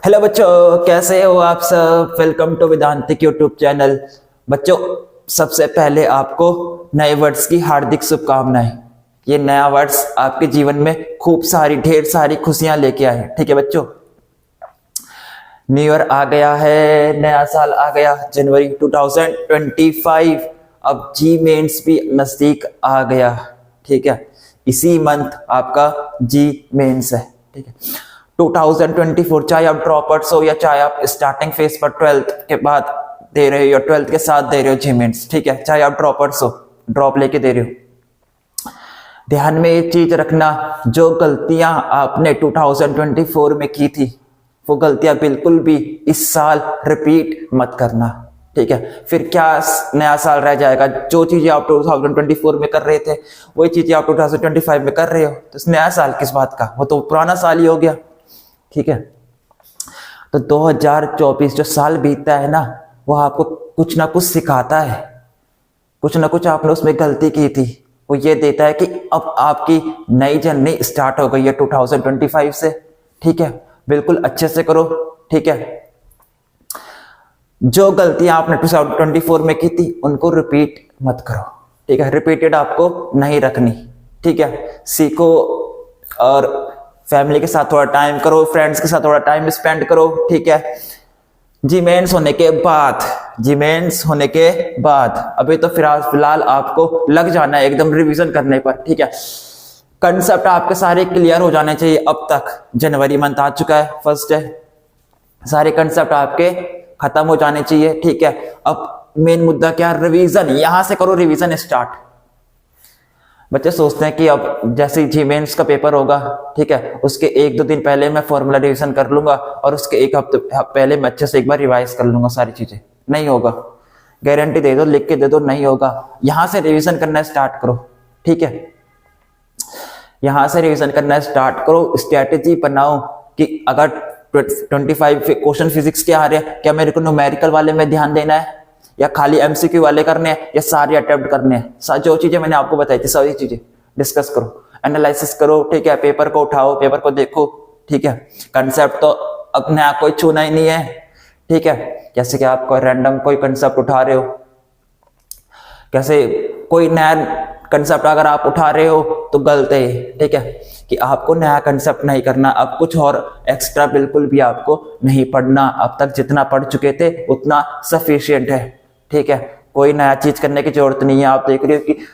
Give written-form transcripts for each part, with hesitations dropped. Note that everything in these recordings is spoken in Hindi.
हेलो बच्चों, कैसे हो आप सब। Welcome to Vedantik YouTube channel. बच्चों, सबसे पहले आपको नए वर्ड्स की हार्दिक शुभकामनाएं। ये नया वर्ड्स आपके जीवन में खूब सारी ढेर सारी खुशियां लेके आए। ठीक है बच्चों, न्यू ईयर आ गया है, नया साल आ गया, जनवरी 2025। अब जी मेंस भी नजदीक आ गया। ठीक है, इसी मंथ आपका जी मेंस है। ठीक है, 2024, चाहे आप ड्रॉपर्स हो या चाहे आप स्टार्टिंग फेज पर 12th के बाद दे रहे हो या 12th के साथ दे रहे हो जी मेंस। ठीक है, चाहे आप ड्रॉपर्स हो, ड्रॉप लेके दे रहे हो, ध्यान में एक चीज रखना, जो गलतियां आपने 2024 में की थी वो गलतियां बिल्कुल भी इस साल रिपीट मत करना। ठीक है, फिर क्या नया साल रह जाएगा। जो चीजें आप 2024 में कर रहे थे वही चीजें आप 2025 में कर रहे हो, तो नया साल किस बात का, वो तो पुराना साल ही हो गया। ठीक है, तो 2024 जो साल बीतता है ना, वो आपको कुछ ना कुछ सिखाता है। कुछ ना कुछ आपने उसमें गलती की थी, वो ये देता है कि अब आपकी नई जर्नी स्टार्ट हो गई है 2025 से। ठीक है, बिल्कुल अच्छे से करो। ठीक है, जो गलतियां आपने 2024 में की थी उनको रिपीट मत करो। ठीक है, रिपीटेड आपको नहीं रखनी। ठीक है, सीखो और फैमिली के साथ थोड़ा टाइम करो, फ्रेंड्स के साथ थोड़ा टाइम स्पेंड करो। ठीक है, जी मेंस होने के बाद, जी मेंस होने के बाद अभी तो फिलहाल आपको लग जाना है एकदम रिवीजन करने पर। ठीक है, कंसेप्ट आपके सारे क्लियर हो जाने चाहिए। अब तक जनवरी मंथ आ चुका है, फर्स्ट है, सारे कंसेप्ट आपके खत्म हो जाने चाहिए। ठीक है, अब मेन मुद्दा क्या, रिवीजन। यहां से करो रिवीजन स्टार्ट। बच्चे सोचते हैं कि अब जैसे जी मेंस का पेपर होगा, ठीक है, उसके 1-2 दिन पहले मैं फॉर्मूला रिवीजन कर लूंगा और उसके 1 हफ्ते पहले मैं अच्छे से एक बार रिवाइज कर लूंगा सारी चीजें। नहीं होगा, गारंटी दे दो, लिख के दे दो, नहीं होगा। यहां से रिवीजन करना स्टार्ट करो। ठीक है, यहां से रिवीजन करना स्टार्ट करो, स्ट्रेटेजी बनाओ कि अगर 25 क्वेश्चन फिजिक्स के आ रहे हैं, क्या मेरे को न्यूमेरिकल वाले में ध्यान देना है या खाली एमसीक्यू वाले करने हैं या सारे अटेम्प्ट करने हैं। जो चीजें मैंने आपको बताई थी सारी चीजें डिस्कस करो, एनालिसिस करो। ठीक है, पेपर को उठाओ, पेपर को देखो। ठीक है, कंसेप्ट तो अब नया कोई छूना ही नहीं है। ठीक है, जैसे कि आप कोई रैंडम कोई कंसेप्ट उठा रहे हो, कैसे कोई नया कंसेप्ट अगर आप उठा रहे हो तो गलत है। ठीक है, कि आपको नया कंसेप्ट नहीं करना, अब कुछ और एक्स्ट्रा बिल्कुल भी आपको नहीं पढ़ना। अब तक जितना पढ़ चुके थे उतना सफिशिएंट है। ठीक है, कोई नया चीज करने की जरूरत नहीं है। आप देख रहे हो कि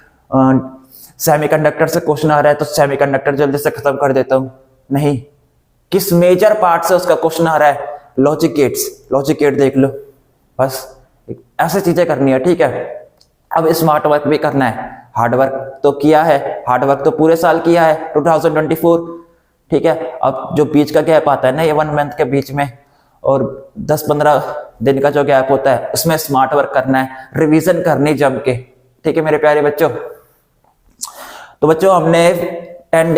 सेमीकंडक्टर से क्वेश्चन आ रहा है तो सेमीकंडक्टर जल्दी से खत्म कर देता हूं, नहीं, किस मेजर पार्ट से उसका क्वेश्चन आ रहा है, लॉजिक गेट्स, लॉजिक गेट देख लो, बस ऐसी चीजें करनी है। ठीक है, अब स्मार्ट वर्क भी करना है। हार्ड वर्क तो किया है, हार्ड वर्क तो पूरे साल किया है 2024। ठीक है, अब जो बीच का गैप आता है ना, ये 1 मंथ के बीच में और 10-15 दिन का जो गैप होता है, उसमें स्मार्ट वर्क करना है, रिवीजन करनी जम के। ठीक है मेरे प्यारे बच्चों, तो बच्चों हमने 10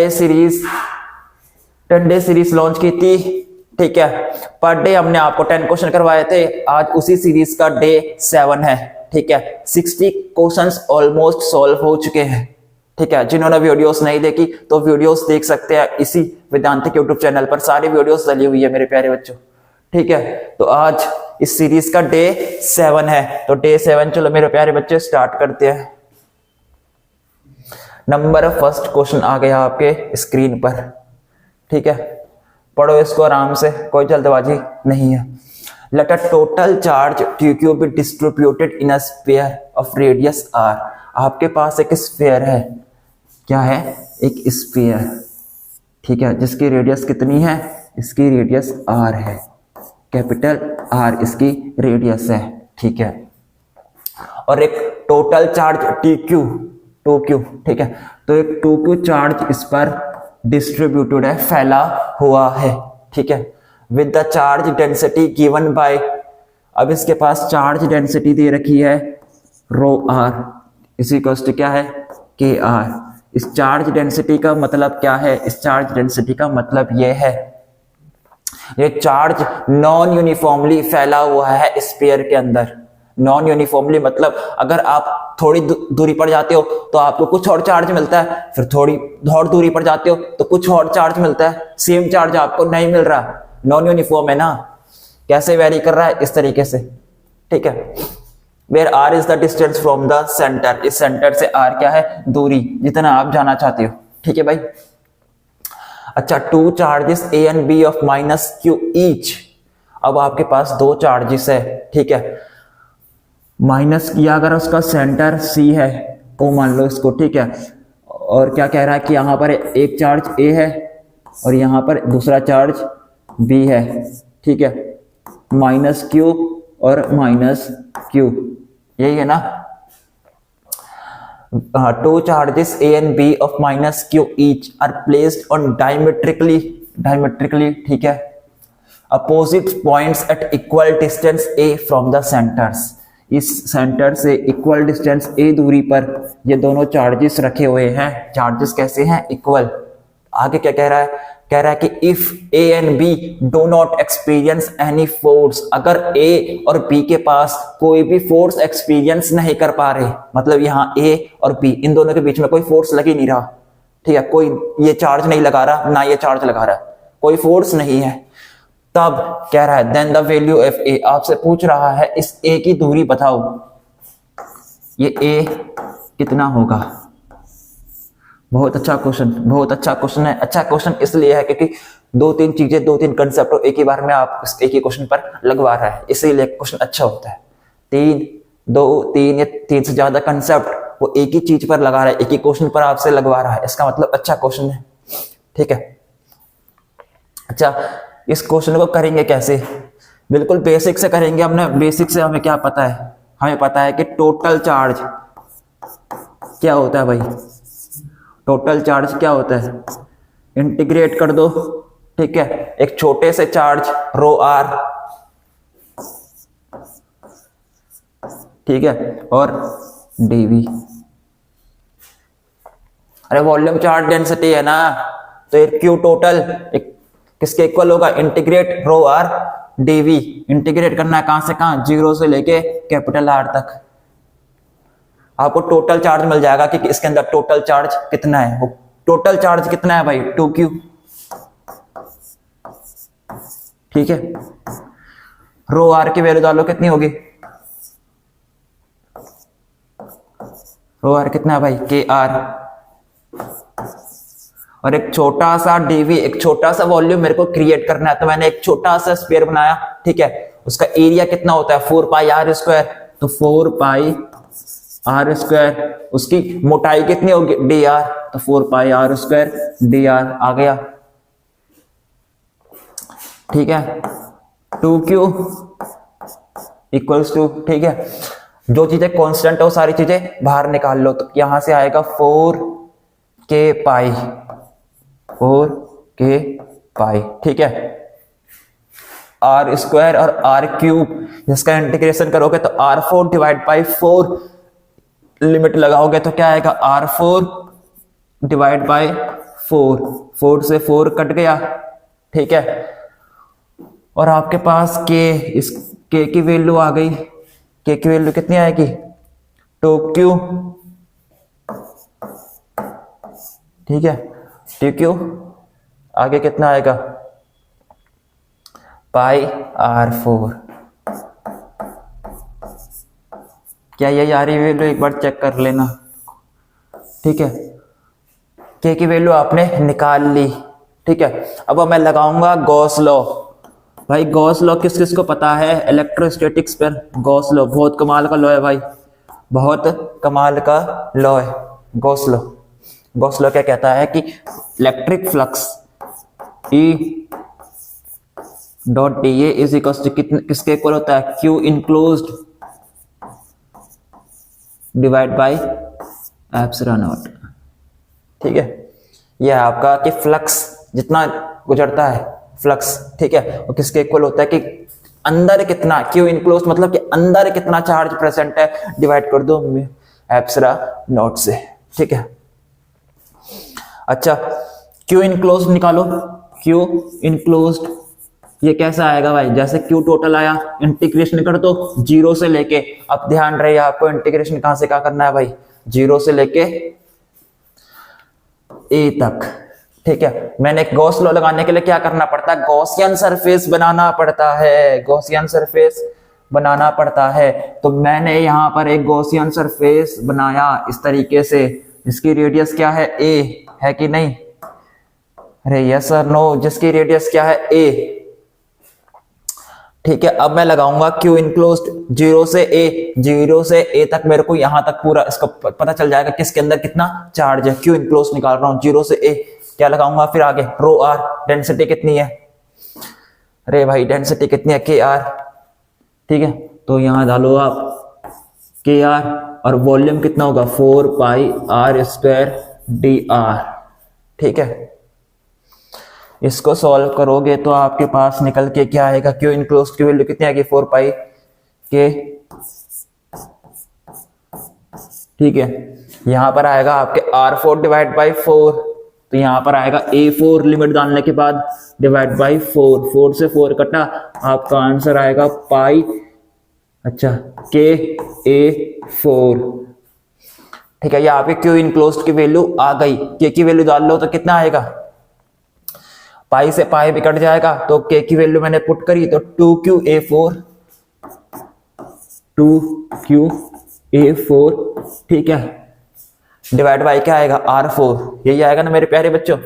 डे सीरीज लॉन्च की थी। ठीक है, पर डे हमने आपको 10 क्वेश्चन करवाए थे, आज उसी सीरीज का डे 7 है। ठीक है, 60 क्वेश्चंस ऑलमोस्ट सॉल्व हो चुके हैं। ठीक है, जिन्होंने वीडियोस नहीं देखी तो वीडियोस देख सकते हैं इसी वेदांतिक यूट्यूब चैनल पर, सारी वीडियोस डली हुई है मेरे प्यारे बच्चों। ठीक है, तो आज इस सीरीज का डे 7 है, तो डे 7 चलो मेरे प्यारे बच्चे स्टार्ट करते हैं। नंबर फर्स्ट क्वेश्चन आ गया आपके स्क्रीन पर। ठीक है, पढ़ो इसको आराम से, कोई जल्दबाजी नहीं है। Let a total charge TQ be distributed in a sphere of radius r। आपके पास एक स्फीयर है, क्या है, एक स्फीयर। ठीक है, जिसकी रेडियस कितनी है, इसकी रेडियस r है, कैपिटल R इसकी रेडियस है। ठीक है, और एक टोटल चार्ज TQ 2Q। ठीक है, तो एक 2Q चार्ज इस पर डिस्ट्रीब्यूटेड है, फैला हुआ है। ठीक है, with the charge density given by, अब इसके पास चार्ज डेंसिटी दे रखी है रो r, इसी कॉस्ट क्या है, के आर। इस चार्ज डेंसिटी का मतलब क्या है, इस चार्ज डेंसिटी का मतलब ये है, ये चार्ज नॉन यूनिफॉर्मली फैला हुआ है स्फीयर के अंदर। नॉन यूनिफॉर्मली मतलब अगर आप थोड़ी दूरी पर जाते हो तो आपको कुछ और चार्ज मिलता है, फिर थोड़ी और दूरी पर जाते हो तो कुछ और चार्ज मिलता है, सेम चार्ज आपको नहीं मिल रहा। नॉन यूनिफॉर्म है ना, कैसे वेरी कर रहा है, इस तरीके से, ठीक है। Where are is the distance from the centre, इस सेंटर से आर क्या है, दूरी, जितना आप जाना चाहते हो, ठीक है भाई। अच्छा, two charges A and B of minus Q each, अब आपके पास दो चार्जेस है, ठीक है। माइनस किया अगर उसका सेंटर सी है तो मान लो इसको, ठीक है। और क्या कह रहा है कि यहाँ पर एक चार्ज ए है और यहाँ पर दूसरा चार्ज बी है, ठीक है। माइनस क्यू और माइनस क्यू, यही है ना। Two charges A and B of minus Q each are placed on diametrically, ठीक है, opposite points at equal distance A from the centres, इस सेंटर से इक्वल डिस्टेंस ए दूरी पर ये दोनों चार्जेस रखे हुए हैं। चार्जेस कैसे हैं, इक्वल। आगे क्या कह रहा है, कह रहा है कि if A and B do not experience any force, अगर ए और बी के पास कोई भी फोर्स एक्सपीरियंस नहीं कर पा रहे, मतलब यहाँ ए और बी इन दोनों के बीच में कोई फोर्स लग ही नहीं रहा, ठीक है, कोई ये चार्ज नहीं लगा रहा ना ये चार्ज लगा रहा है, कोई फोर्स नहीं है, तब कह रहा है देन द वैल्यू ऑफ ए, आपसे पूछ रहा है इस ए की दूरी बताओ, ये ए कितना होगा। बहुत अच्छा क्वेश्चन, बहुत अच्छा क्वेश्चन है। अच्छा क्वेश्चन इसलिए है क्योंकि दो तीन चीजें, दो तीन कंसेप्ट एक ही बार में आप एक ही क्वेश्चन पर लगवा रहा है, इसीलिए क्वेश्चन अच्छा होता है। तीन या तीन से ज्यादा कंसेप्ट वो एक ही चीज पर लगा रहा है, एक ही क्वेश्चन पर आपसे लगवा रहा है, इसका मतलब अच्छा क्वेश्चन है, ठीक है। अच्छा, इस क्वेश्चन को करेंगे कैसे, बिल्कुल बेसिक से करेंगे। हमने बेसिक से हमें क्या पता है, हमें पता है कि टोटल चार्ज क्या होता है भाई, टोटल चार्ज क्या होता है, इंटीग्रेट कर दो, ठीक है, एक छोटे से चार्ज रो आर, ठीक है, और डीवी। अरे वॉल्यूम चार्ज डेंसिटी है ना, तो एक क्यू टोटल एक किसके इक्वल होगा, integrate rho r dv. Integrate करना है कहां से कहां, जीरो से लेके कैपिटल आर तक। आपको टोटल चार्ज मिल जाएगा कि इसके अंदर टोटल चार्ज कितना है। वो टोटल चार्ज कितना है भाई, 2q, ठीक है। रो आर की वैल्यू डालो, कितनी होगी, रो आर कितना है भाई, के आर, और एक छोटा सा डीवी, एक छोटा सा वॉल्यूम मेरे को क्रिएट करना है, तो मैंने एक छोटा सा स्फीयर बनाया, ठीक है। उसका एरिया कितना होता है, 4 पाई आर स्क्वायर, तो 4 पाई आर स्क्वायर। उसकी मोटाई कितनी होगी, डी आर, तो 4 पाई आर स्क्वायर डी आर आ गया, ठीक है। 2q इक्वल्स टू, ठीक है, जो चीजें कांस्टेंट है वो सारी चीजें बाहर निकाल लो, तो यहां से आएगा 4k पाई, 4k पाई, ठीक है। आर स्क्वायर और आर क्यूब, जिसका इंटीग्रेशन करोगे तो r4 डिवाइड बाई 4 लिमिट लगाओगे तो क्या आएगा, r4 डिवाइड बाई 4, 4 से 4 कट गया, ठीक है। और आपके पास k, इस k की वैल्यू आ गई, k की वैल्यू कितनी आएगी, 2q, ठीक है, 2q आगे कितना आएगा, पाई r4। क्या ये आ रही वैल्यू, एक बार चेक कर लेना, ठीक है। k की वैल्यू आपने निकाल ली, ठीक है। अब मैं लगाऊंगा गॉस लॉ। भाई गॉस लॉ किस किस को पता है, इलेक्ट्रोस्टैटिक्स पर गॉस लॉ बहुत कमाल का लॉ है भाई, बहुत कमाल का लॉ है गॉस लॉ। गॉस लॉ क्या कहता है कि electric flux E dot d A is equal to किसके इक्वल होता है, Q enclosed divide by epsilon naught, ठीक है। यह है आपका कि फ्लक्स जितना गुजरता है फ्लक्स, ठीक है, और किसके इक्वल होता है कि अंदर कितना, Q इनक्लोज्ड मतलब कि अंदर कितना चार्ज प्रेजेंट है, डिवाइड कर दो एप्सिलॉन नॉट से, ठीक है। अच्छा, Q इनक्लोज्ड निकालो, Q इनक्लोज्ड ये कैसा आएगा भाई, जैसे Q टोटल आया, इंटीग्रेशन कर दो जीरो से लेके, अब ध्यान रहे आपको इंटीग्रेशन कहां से क्या करना है भाई, जीरो से लेके a तक, ठीक है, मैंने गॉस लॉ लगाने के लिए क्या करना पड़ता है, गॉसियन सरफेस बनाना पड़ता है, गॉसियन सरफेस बनाना पड़ता है। तो मैंने यहाँ पर एक गॉसियन सरफेस बनाया इस तरीके से, जिसकी रेडियस क्या है, ए है कि नहीं, अरे यस और नो, जिसकी रेडियस क्या है, ए। ठीक है, अब मैं लगाऊंगा क्यू इनक्लोज्ड 0 से ए, 0 से ए तक मेरे को यहां तक पूरा इसका पता चल जाएगा किसके अंदर कितना चार्ज है। क्यू इनक्लोज्ड निकाल रहा हूं 0 से ए, क्या लगाऊंगा फिर आगे, रो आर, डेंसिटी कितनी है, अरे भाई डेंसिटी कितनी है, के आर। ठीक है, तो यहां डालो आप के आर, और वॉल्यूम कितना होगा, 4 पाई आर स्क्वायर डी आर। ठीक है, इसको सॉल्व करोगे तो आपके पास निकल के क्या आएगा, क्यू इनक्लोज्ड की वैल्यू कितनी आएगी, 4 पाई के। ठीक है, यहां पर आएगा आपके R4 डिवाइड बाई 4, तो यहां पर आएगा A4 लिमिट डालने के बाद डिवाइड बाई 4, 4 से 4 कटा, आपका आंसर आएगा पाई, अच्छा के A4। ठीक है, ये आपके क्यू इनक्लोज्ड की वैल्यू आ गई। के की वैल्यू डाल लो तो कितना आएगा, पाई से पाई भी कट जाएगा, तो के की वैल्यू मैंने पुट करी तो 2QA4, 2QA4। ठीक है, डिवाइड बाई क्या आएगा, R4, यही आएगा ना मेरे प्यारे बच्चों।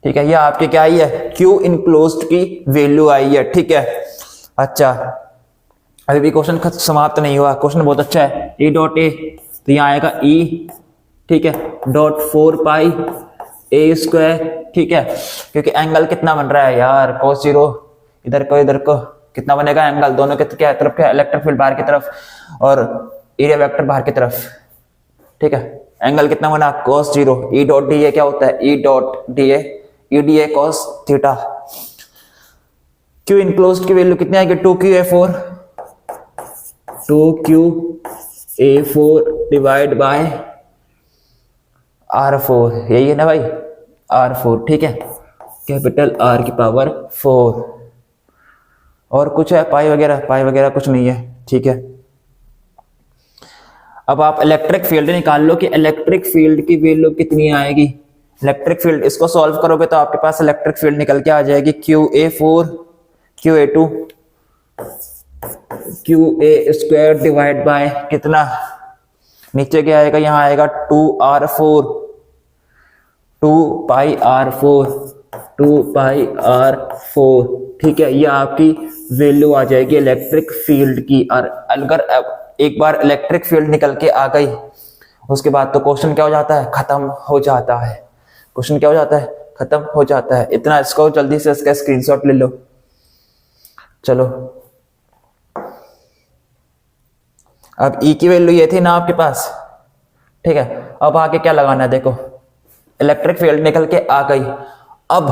ठीक है, ये आपके क्या आई है, क्यू इनक्लोज्ड की वैल्यू आई है। ठीक है, अच्छा अभी भी क्वेश्चन समाप्त नहीं हुआ, क्वेश्चन बहुत अच्छा है। E डॉट ए, तो यहाँ आएगा E, ठीक है, डॉट 4 पाई ए स्क्वायर। ठीक है, क्योंकि एंगल कितना बन रहा है यार, cos 0, इधर को कितना बनेगा एंगल, दोनों के क्या तरफ क्या, इलेक्ट्रिक फील्ड बाहर की तरफ और एरिया वेक्टर बाहर की तरफ। ठीक है, एंगल कितना बना, cos 0। E डॉट डी ए क्या होता है, E dot d A, E D A cos theta. Q enclosed की वैल्यू कितनी आएगी, 2QA4, 2QA4 divide by R4, यही है ना भाई, R4। ठीक है, कैपिटल R की पावर 4। और कुछ है, पाई वगैरह कुछ नहीं है। ठीक है, अब आप इलेक्ट्रिक फील्ड निकाल लो कि इलेक्ट्रिक फील्ड की वैल्यू कितनी आएगी। इलेक्ट्रिक फील्ड, इसको सॉल्व करोगे तो आपके पास इलेक्ट्रिक फील्ड निकल के आ जाएगी, QA4, QA2, QA square divide by कितना, नीचे क्या आएगा, यहां आएगा 2R4, 2 पाई R4, 2 पाई R4। ठीक है, ये आपकी वैल्यू आ जाएगी इलेक्ट्रिक फील्ड की। और अगर एक बार इलेक्ट्रिक फील्ड निकल के आ गई, उसके बाद तो क्वेश्चन क्या हो जाता है, खत्म हो जाता है। क्वेश्चन क्या हो जाता है, खत्म हो जाता है। इतना इसको जल्दी से इसका स्क्रीनशॉट ले लो। चलो, अब E की वैल्यू ये थी ना आपके पास। ठीक है, अब आगे क्या लगाना है, देखो इलेक्ट्रिक फील्ड निकल के आ गई। अब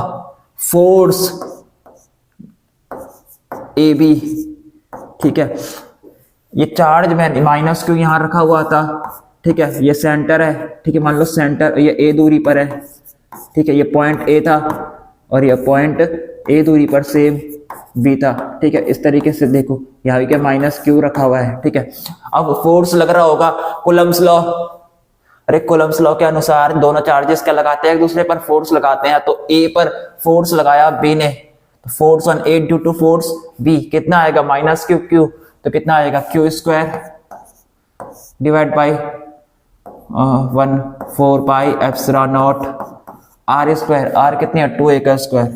फोर्स ए बी, ठीक है, ये चार्ज में माइनस क्यू यहां रखा हुआ था। ठीक है, ये सेंटर है। ठीक है, मान लो सेंटर ये ए दूरी पर है। ठीक है, ये पॉइंट ए था और ये पॉइंट ए दूरी पर सेम बी था। ठीक है, इस तरीके से देखो, यहाँ भी क्या माइनस क्यू रखा हुआ है। ठीक है, अब फोर्स लग रहा होगा कूलम्ब्स लॉ। अरे कूलम्ब्स लॉ के अनुसार दोनों चार्जेस क्या लगाते हैं, एक दूसरे पर फोर्स लगाते हैं। तो ए पर फोर्स लगाया बी ने, तो force on A due to force B कितना आएगा, माइनस क्यू क्यू, तो कितना आएगा, Q square divide by 1/4 pi epsilon naught r square. R कितनी है, 2a का स्क्वायर,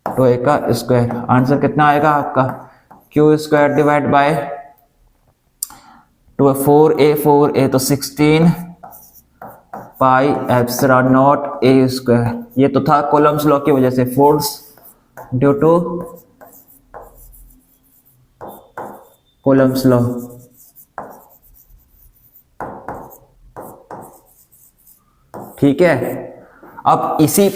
2a का स्क्वायर। आंसर कितना आएगा आपका, Q square divide by 4a तो 16 pi epsilon naught A square. ये तो था कूलम्ब्स लॉ की वजह से, force due to Coulomb's law. ठीक है, अब इसी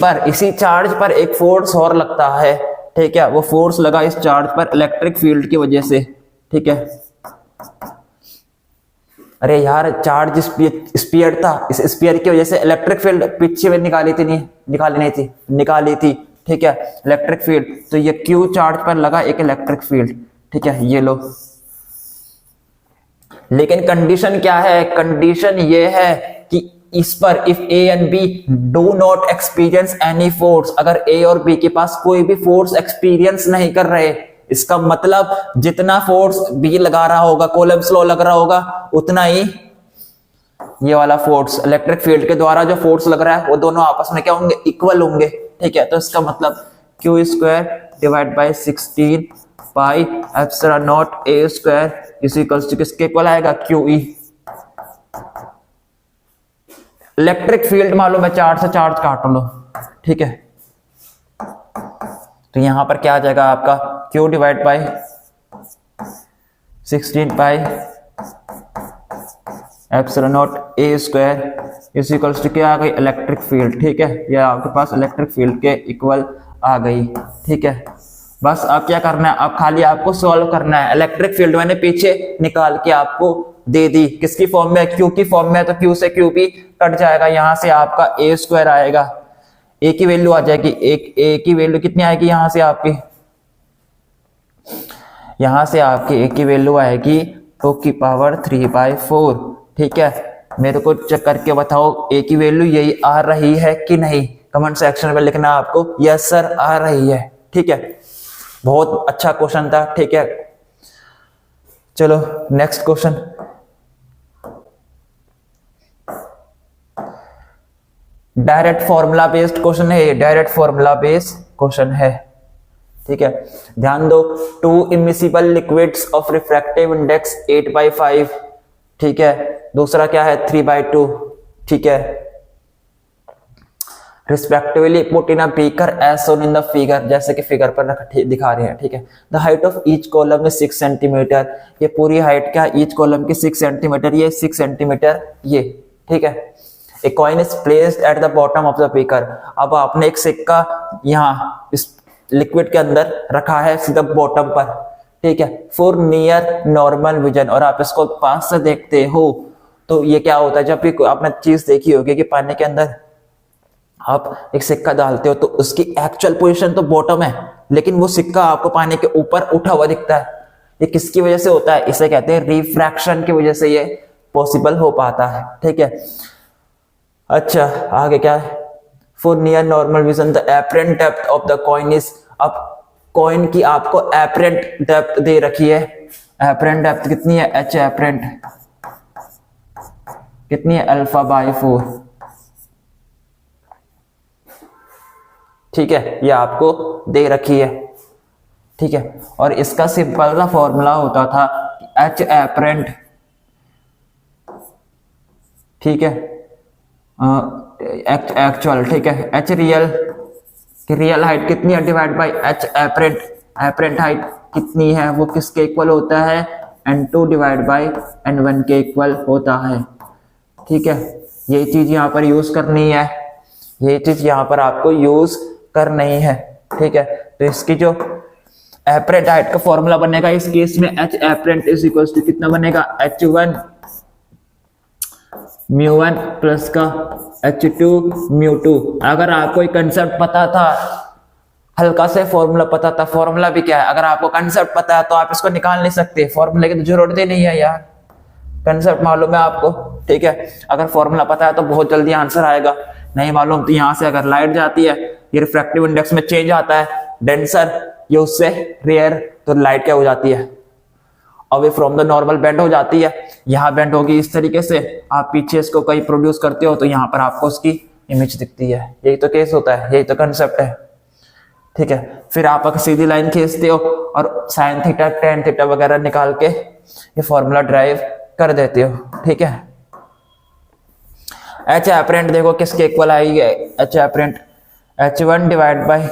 चार्ज पर एक फोर्स और लगता है। ठीक है, वो फोर्स लगा इस चार्ज पर इलेक्ट्रिक फील्ड की वजह से। ठीक है, अरे यार चार्ज स्फीयर था, इस स्फीयर की वजह से इलेक्ट्रिक फील्ड पीछे में निकाली थी। ठीक है, इलेक्ट्रिक फील्ड, तो ये क्यू चार्ज पर लगा एक इलेक्ट्रिक फील्ड। ठीक है, ये लो, लेकिन कंडीशन क्या है, कंडीशन ये है कि इस पर if A and B do not experience any force, अगर ए और बी के पास कोई भी फोर्स एक्सपीरियंस नहीं कर रहे, इसका मतलब जितना फोर्स बी लगा रहा होगा, कूलम्ब्स लॉ लग रहा होगा, उतना ही ये वाला फोर्स इलेक्ट्रिक फील्ड के द्वारा जो फोर्स लग रहा है वो दोनों आपस में क्या होंगे, इक्वल होंगे। ठीक है, तो इसका मतलब Q square divide by 16 pi epsilon naught A square is equals to किसके इक्वल आएगा, क्यू ई। इलेक्ट्रिक फील्ड मालूम है, चार्ज से चार्ज काट लो। ठीक है, तो यहां पर क्या आ जाएगा आपका Q divide by 16 pi epsilon naught A square is equals to क्या आ गई, इलेक्ट्रिक फील्ड। ठीक है, ये आपके पास इलेक्ट्रिक फील्ड के इक्वल आ गई। ठीक है, बस अब क्या करना है, अब खाली आपको सॉल्व करना है। इलेक्ट्रिक फील्ड मैंने पीछे निकाल के आपको दे दी, किसकी फॉर्म में, क्यू की फॉर्म में, तो क्यू से क्यू भी कट जाएगा, यहां से आपका ए स्क्वायर आएगा, ए की वैल्यू आ जाएगी, एक ए की वैल्यू कितनी आएगी, यहां से आपकी ए की वैल्यू आएगी 2 की पावर 3/4। ठीक है, मेरे को चेक करके बताओ ए की वैल्यू यही आ रही है कि नहीं, कमेंट सेक्शन में लिखना आपको, यस सर आ रही है। ठीक है, बहुत अच्छा क्वेश्चन था। ठीक है, चलो next question. Direct formula based question है, डायरेक्ट फॉर्मूला बेस्ड क्वेश्चन है। ठीक है, ध्यान दो, 2 immiscible liquids of refractive index 8/5। ठीक है, दूसरा क्या है 3/2। ठीक है, respectively put in a beaker as shown in the figure, जैसे कि फिगर पर दिखा रहे हैं। ठीक है, the height of each column is 6 centimetre, ये पूरी हाइट क्या है ईच कॉलम की 6 सेंटीमीटर, ये 6 सेंटीमीटर ये। ठीक है, a coin is placed at the bottom of the beaker, अब आपने एक सिक्का यहाँ इस लिक्विड के अंदर रखा है सीधा बॉटम पर। ठीक है, फॉर नियर नॉर्मल विजन, और आप इसको पास से देखते हो तो ये क्या होता है, जब भी आपने चीज देखी होगी कि पानी के अंदर आप एक सिक्का डालते हो तो उसकी एक्चुअल पोजीशन तो बॉटम है, लेकिन वो सिक्का आपको पानी के ऊपर उठा हुआ दिखता है। ये किसकी वजह से होता है, इसे कहते हैं रिफ्रैक्शन की वजह से ये पॉसिबल हो पाता है। ठीक है, अच्छा आगे क्या है, for near normal vision the apparent depth of the coin is, अब कॉइन की आपको एपरेंट डेप्थ दे रखी है, एपरेंट डेप्थ कितनी है, एच एपरेंट कितनी है, α/4। ठीक है, ये आपको दे रखी है। ठीक है, और इसका सिंपल सा फॉर्मूला होता था एच एपरेंट, ठीक है, एक्चुअल। ठीक है, एच रियल कि रियल हाइट कितनी है divide by H apparent, apparent height कितनी है वो किसके इक्वल होता है, n2 डिवाइड बाय n1 के इक्वल होता है। ठीक है, ये चीज यहाँ पर यूज करनी है, ये चीज यहाँ पर आपको यूज करनी है। ठीक है, तो इसकी जो एपरेंट हाइट का फॉर्मूला बनेगा इस केस में H apparent is equal to कितना बनेगा, h1 μ1 प्लस का h2 μ2। अगर आपको एक कंसेप्ट पता था, हल्का से फॉर्मूला पता था, फॉर्मूला भी क्या है, अगर आपको कंसेप्ट पता है तो आप इसको निकाल नहीं सकते, फॉर्मूले की तो जरूरत ही नहीं है यार, कंसेप्ट मालूम है आपको। ठीक है, अगर फॉर्मूला पता है तो बहुत जल्दी आंसर आएगा, नहीं मालूम तो यहां से अगर लाइट जाती है, ये रिफ्रैक्टिव इंडेक्स में चेंज आता है, डेंसर ये उससे रेयर, तो लाइट क्या हो जाती है, away from the normal bend हो जाती है, यहाँ बेंड होगी इस तरीके से, आप पीछे इसको कहीं प्रोड्यूस करते हो तो यहाँ पर आपको उसकी इमेज दिखती है, यही तो केस होता है, यही तो कंसेप्ट है। ठीक है, फिर आप अगर सीधी लाइन खींचते हो और साइन थीटा टेन थीटा वगैरह निकाल के ये फॉर्मूला ड्राइव कर देते हो। ठीक है, एच एपरेंट देखो किसके इक्वल आई है, H apparent h1 divide by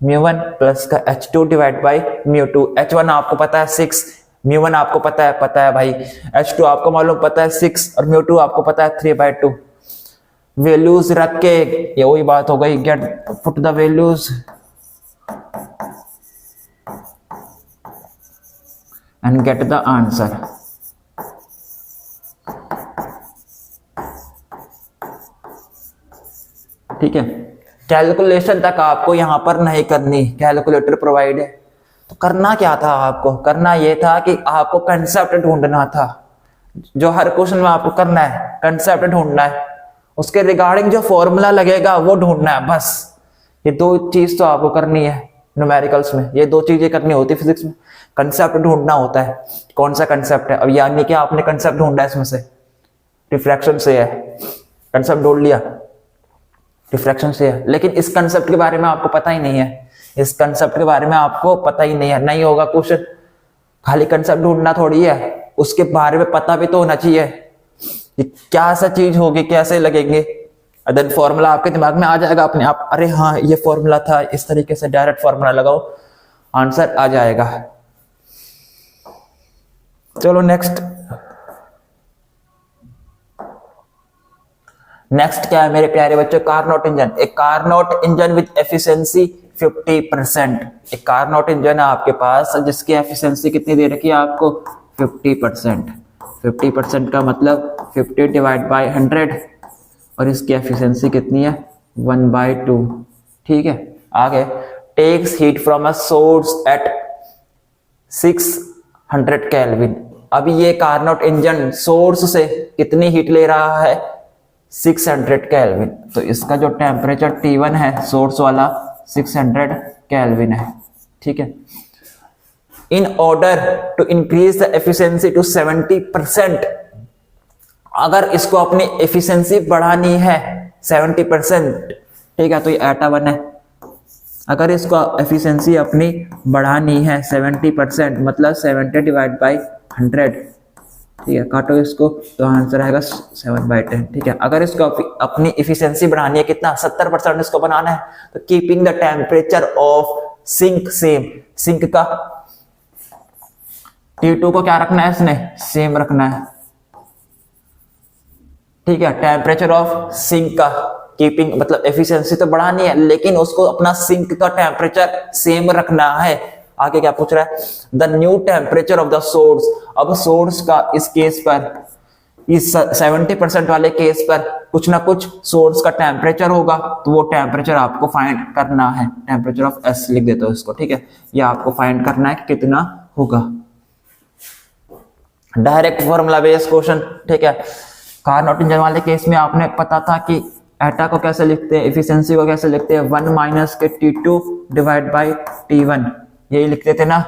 μ1 plus का h2 डिवाइड बाय μ2। h1 आपको पता है 6, μ1 आपको पता है भाई, h2 आपको मालूम पता है 6 और μ2 आपको पता है 3/2। वैल्यूज रख के ये वही बात हो गई, get put the values and get the answer. ठीक है, कैलकुलेशन तक आपको यहां पर नहीं करनी, कैलकुलेटर प्रोवाइड है। तो करना क्या था आपको, करना यह था कि आपको कंसेप्ट ढूंढना था, जो हर क्वेश्चन में आपको करना है, कंसेप्ट ढूंढना है उसके रिगार्डिंग जो फॉर्मूला लगेगा वो ढूंढना है बस। ये दो चीज तो आपको करनी है न्यूमेरिकल्स में, ये दो चीजें करनी होती है फिजिक्स में। कंसेप्ट ढूंढना होता है, कौन सा कंसेप्ट है। अब यानी कि आपने कंसेप्ट ढूंढा है, इसमें से रिफ्रैक्शन से है, कंसेप्ट ढूंढ लिया, रिफ्रैक्शन से है, लेकिन इस कंसेप्ट के बारे में आपको पता ही नहीं है, इस कंसेप्ट के बारे में आपको पता ही नहीं है, नहीं होगा क्वेश्चन। खाली कंसेप्ट ढूंढना थोड़ी है, उसके बारे में पता भी तो होना चाहिए, ये क्या सा चीज होगी, कैसे लगेंगे। देन फॉर्मूला आपके दिमाग में आ जाएगा अपने आप, अरे हाँ ये फॉर्मूला था, इस तरीके से डायरेक्ट फॉर्मूला लगाओ, आंसर आ जाएगा। चलो नेक्स्ट क्या है मेरे प्यारे बच्चों, कार्नोट इंजन। एक कार्नोट इंजन विद एफिशिएंसी 50%। एक कार्नोट इंजन है आपके पास जिसकी एफिशिएंसी कितनी दे रखी है आपको, 50%। 50% का मतलब 50 डिवाइड बाई 100, और इसकी एफिशिएंसी कितनी है, 1/2। ठीक है, आगे takes heat from a source at 600 kelvin. अभी ये कार्नोट इंजन सोर्स से कितनी हीट ले रहा है, 600 केल्विन। तो इसका जो टेम्परेचर T1 है सोर्स वाला 600 केल्विन है। ठीक है, in order to increase the efficiency to 70%, अगर इसको अपनी एफिशिएंसी बढ़ानी है 70%, ठीक है, तो ये एटा 1 है। अगर इसको एफिशिएंसी अपनी बढ़ानी है 70%, मतलब 70 डिवाइड बाई 100, ठीक है, काटो इसको तो आंसर आएगा 7/10। ठीक है, अगर इसको अपनी एफिशिएंसी बढ़ानी है कितना, 70% इसको बनाना है, तो keeping the temperature of sink same, sink का T2 को क्या रखना है, इसने सेम रखना है। ठीक है, टेम्परेचर ऑफ सिंक का कीपिंग मतलब एफिशिएंसी तो बढ़ानी है, लेकिन उसको अपना सिंक का टेम्परेचर सेम रखना है। आगे क्या पूछ रहा है, the new temperature of the source. अब सोर्स का इस केस पर, इस 70% वाले केस पर कुछ ना कुछ सोर्स का टेम्परेचर होगा, तो वो टेम्परेचर आपको फाइंड करना है। टेम्परेचर ऑफ S लिख देता हूं इसको। ठीक है, ये आपको फाइंड करना है कि कितना होगा। Direct formula based question. ठीक है, कार्नोट इंजन वाले केस में आपने पता था कि एटा को कैसे लिखते हैं, एफिशिएंसी को कैसे लिखते हैं, 1 माइनस के T2 डिवाइड बाई T1, यही लिखते थे ना।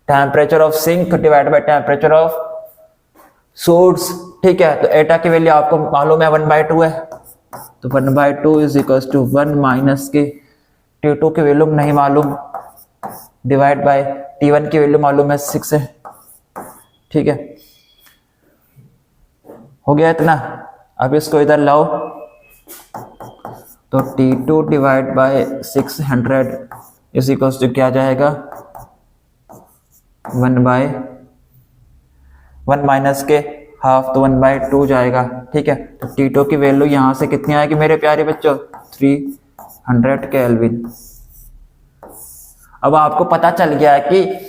Temperature of sink divide by temperature of source. ठीक है, तो एटा की वैल्यू आपको मालूम है 1/2 है, तो 1/2 इज इक्वल टू 1 माइनस के T2 की वैल्यू नहीं मालूम, डिवाइड बाई T1 की वैल्यू मालूम है 6 है। ठीक है, हो गया इतना। अब इसको इधर लाओ, तो T2 divide by 600 is equal to क्या जाएगा, 1 माइनस के हाफ, तो 1/2 जाएगा। ठीक है, तो T2 की वैल्यू यहां से कितनी आएगी मेरे प्यारे बच्चों, 300 केल्विन। अब आपको पता चल गया है कि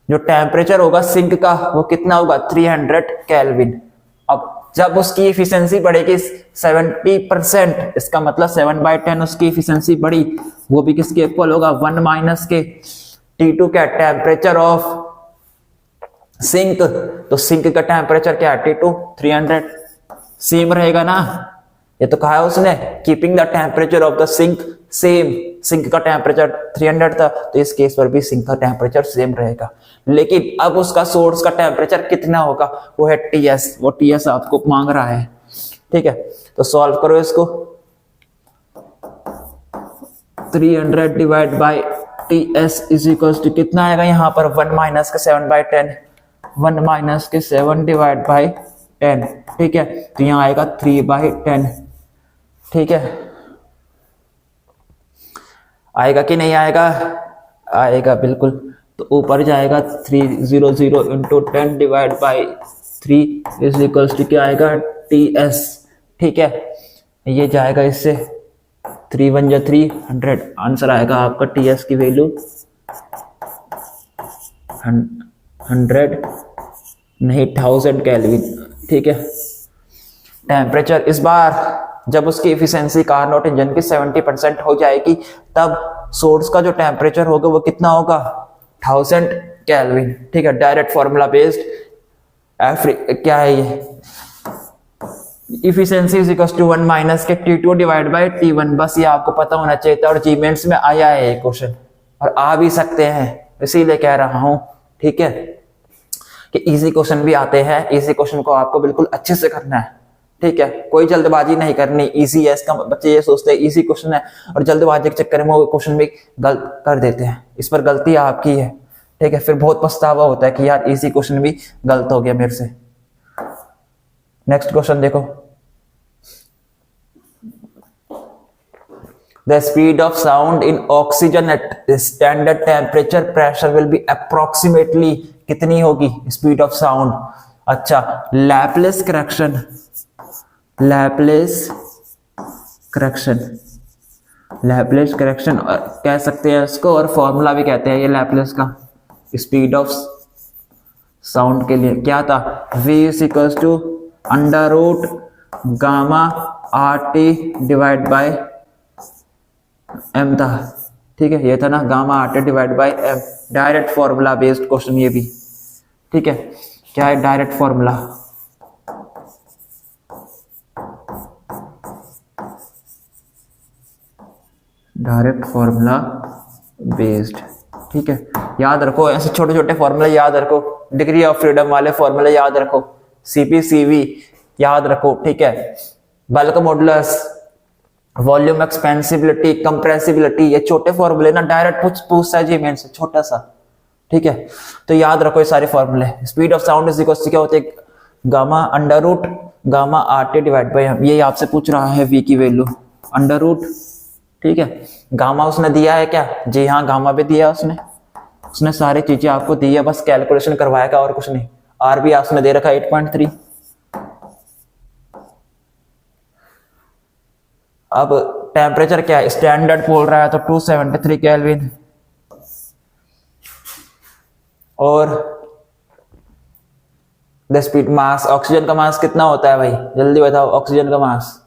जो टेम्परेचर होगा सिंक का वो कितना होगा, 300 केल्विन। अब जब उसकी एफिशिएंसी बढ़ेगी 70%, इसका मतलब 7/10 उसकी एफिशिएंसी बढ़ी, वो भी किसके इक्वल होगा, 1 माइनस के T2 क्या, टेम्परेचर ऑफ सिंक। तो सिंक का टेम्परेचर क्या है, T2 300, सेम रहेगा ना। ये तो कहा है उसने, keeping the temperature of the sink same. Sink का टेम्परेचर 300 था, तो इस केस पर भी सिंक का टेम्परेचर सेम रहेगा। लेकिन अब उसका सोर्स का टेम्परेचर कितना होगा, वो है TS, वो TS आपको मांग रहा है। ठीक है, तो सॉल्व करो इसको, 300 divide by TS is equal to कितना आएगा यहाँ पर, 1 माइनस के 7/10, 1 माइनस के 7 डिवाइड बाई 10। ठीक है, तो यहाँ आएगा 3/10। ठीक है, आएगा कि नहीं आएगा, आएगा बिल्कुल। तो ऊपर जाएगा 300 into 10 divide by 3 is equal to क्या आएगा, TS। ठीक है, ये जाएगा इससे, 3 × 300, आंसर आएगा आपका TS की वैल्यू 100 नहीं 1000 केल्विन। ठीक है, टेम्परेचर इस बार जब उसकी एफिशिएंसी कार्नोट इंजन की 70% हो जाएगी, तब सोर्स का जो टेम्परेचर होगा वो कितना होगा, 1000 केल्विन। ठीक है, डायरेक्ट फॉर्मूला बेस्ड क्या है ये, efficiency is equal to 1 minus के T2 डिवाइड बाई T1। बस ये आपको पता होना चाहिए था और जीमेंट्स में आया है ये क्वेश्चन और आ भी सकते हैं, इसीलिए कह रहा हूं, ठीक है, कि इजी क्वेश्चन भी आते हैं। इजी क्वेश्चन को आपको बिल्कुल अच्छे से करना है, ठीक है, कोई जल्दबाजी नहीं करनी। इजी है इसका, बच्चे ये सोचते हैं इजी क्वेश्चन है और जल्दबाजी के चक्कर में वो क्वेश्चन भी गलत कर देते हैं। इस पर गलती आपकी है, ठीक है, फिर बहुत पछतावा होता है कि यार इजी क्वेश्चन भी गलत हो गया मेरे से। नेक्स्ट क्वेश्चन देखो, the speed of sound in oxygen at standard temperature pressure will be approximately कितनी होगी स्पीड ऑफ साउंड? अच्छा, लैपलेस करेक्शन कह सकते हैं इसको और फॉर्मूला भी कहते हैं ये लैपलेस का स्पीड ऑफ साउंड के लिए क्या था? v is equals to under root gamma RT divide by m था, ठीक है, ये था ना gamma RT divide by m। Direct formula based question ये भी, ठीक है, क्या है direct formula? Direct formula based, ठीक है, याद रखो ऐसे छोटे छोटे फॉर्मूले याद रखो, डिग्री ऑफ फ्रीडम वाले फॉर्मूले याद रखो, CP/CV याद रखो, ठीक है, बल्क मॉडुलस, वॉल्यूम एक्सपेंसिबिलिटी, कंप्रेसिबिलिटी, ये छोटे फॉर्मूले ना डायरेक्ट पूछता है जी मेन से, छोटा सा, ठीक है, तो याद रखो ये सारे फॉर्मूले। Speed of sound is equal to क्या होते हैं? Gamma under root gamma RT divide by m। ये आपसे पूछ रहा है v की वैल्यू अंडर रूट, ठीक है, गामा उसने दिया है क्या? जी हाँ, गामा भी दिया उसने सारी चीजें आपको दी है, बस कैलकुलेशन करवाएगा और कुछ नहीं। R भी आपने दे रखा 8.3। अब टेम्परेचर क्या है? स्टैंडर्ड बोल रहा है तो 273 केल्विन। और द स्पीड मास, ऑक्सीजन का मास कितना होता है भाई, जल्दी बताओ? ऑक्सीजन का मास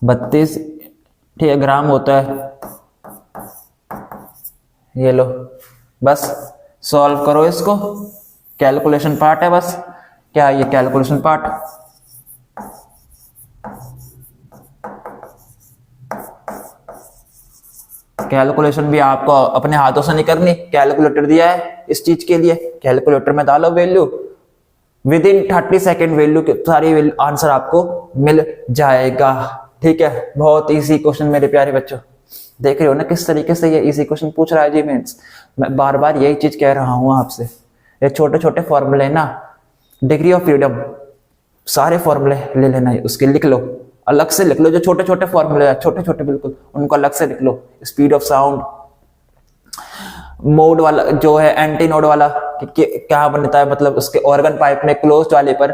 32, ठीक है, ग्राम होता है। ये लो, बस सॉल्व करो इसको, कैलकुलेशन पार्ट है बस। क्या है ये कैलकुलेशन पार्ट? कैलकुलेशन भी आपको अपने हाथों से नहीं करनी, कैलकुलेटर दिया है इस चीज के लिए, कैलकुलेटर में डालो value, with in 30 second value के सारी आंसर आपको मिल जाएगा, ठीक है। बहुत इजी क्वेश्चन मेरे प्यारे बच्चों, देख रहे हो ना किस तरीके से ये इजी क्वेश्चन पूछ रहा है जी मेंस। मैं बार बार यही चीज कह रहा हूं आपसे, ये छोटे छोटे फॉर्मूले ना, डिग्री ऑफ फ्रीडम, सारे फॉर्मूले ले लेना है, उसके लिख लो, अलग से लिख लो, जो छोटे छोटे फॉर्मूले हैं, छोटे छोटे बिल्कुल, उनको अलग से लिख लो। स्पीड ऑफ साउंड, मोड वाला जो है, एंटी नोड वाला क्या बनता है, मतलब उसके ऑर्गन पाइप में क्लोज्ड वाले पर,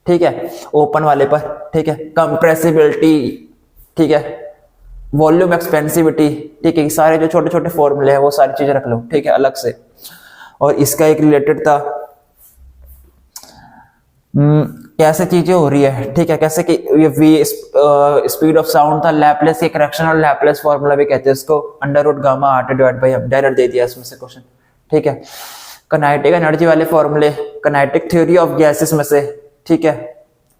ठीक है, ओपन वाले पर, ठीक है, कंप्रेसिबिलिटी, ठीक है, वॉल्यूम एक्सपेंसिविटी, ठीक है, सारे जो छोटे छोटे फॉर्मूले हैं वो सारी चीजें रख लो, ठीक है, अलग से। और इसका एक रिलेटेड था कैसे चीजें हो रही है, ठीक है, कैसे कि ये v स्पीड ऑफ साउंड था, लैपलेस के करेक्शन और लैपलेस फॉर्मूला भी कहते हैं इसको, under root gamma RT divide by m, direct दे दिया इसमें से क्वेश्चन, ठीक है। काइनेटिक एनर्जी वाले फॉर्मूले, काइनेटिक थ्योरी ऑफ गैसेस में से, ठीक है,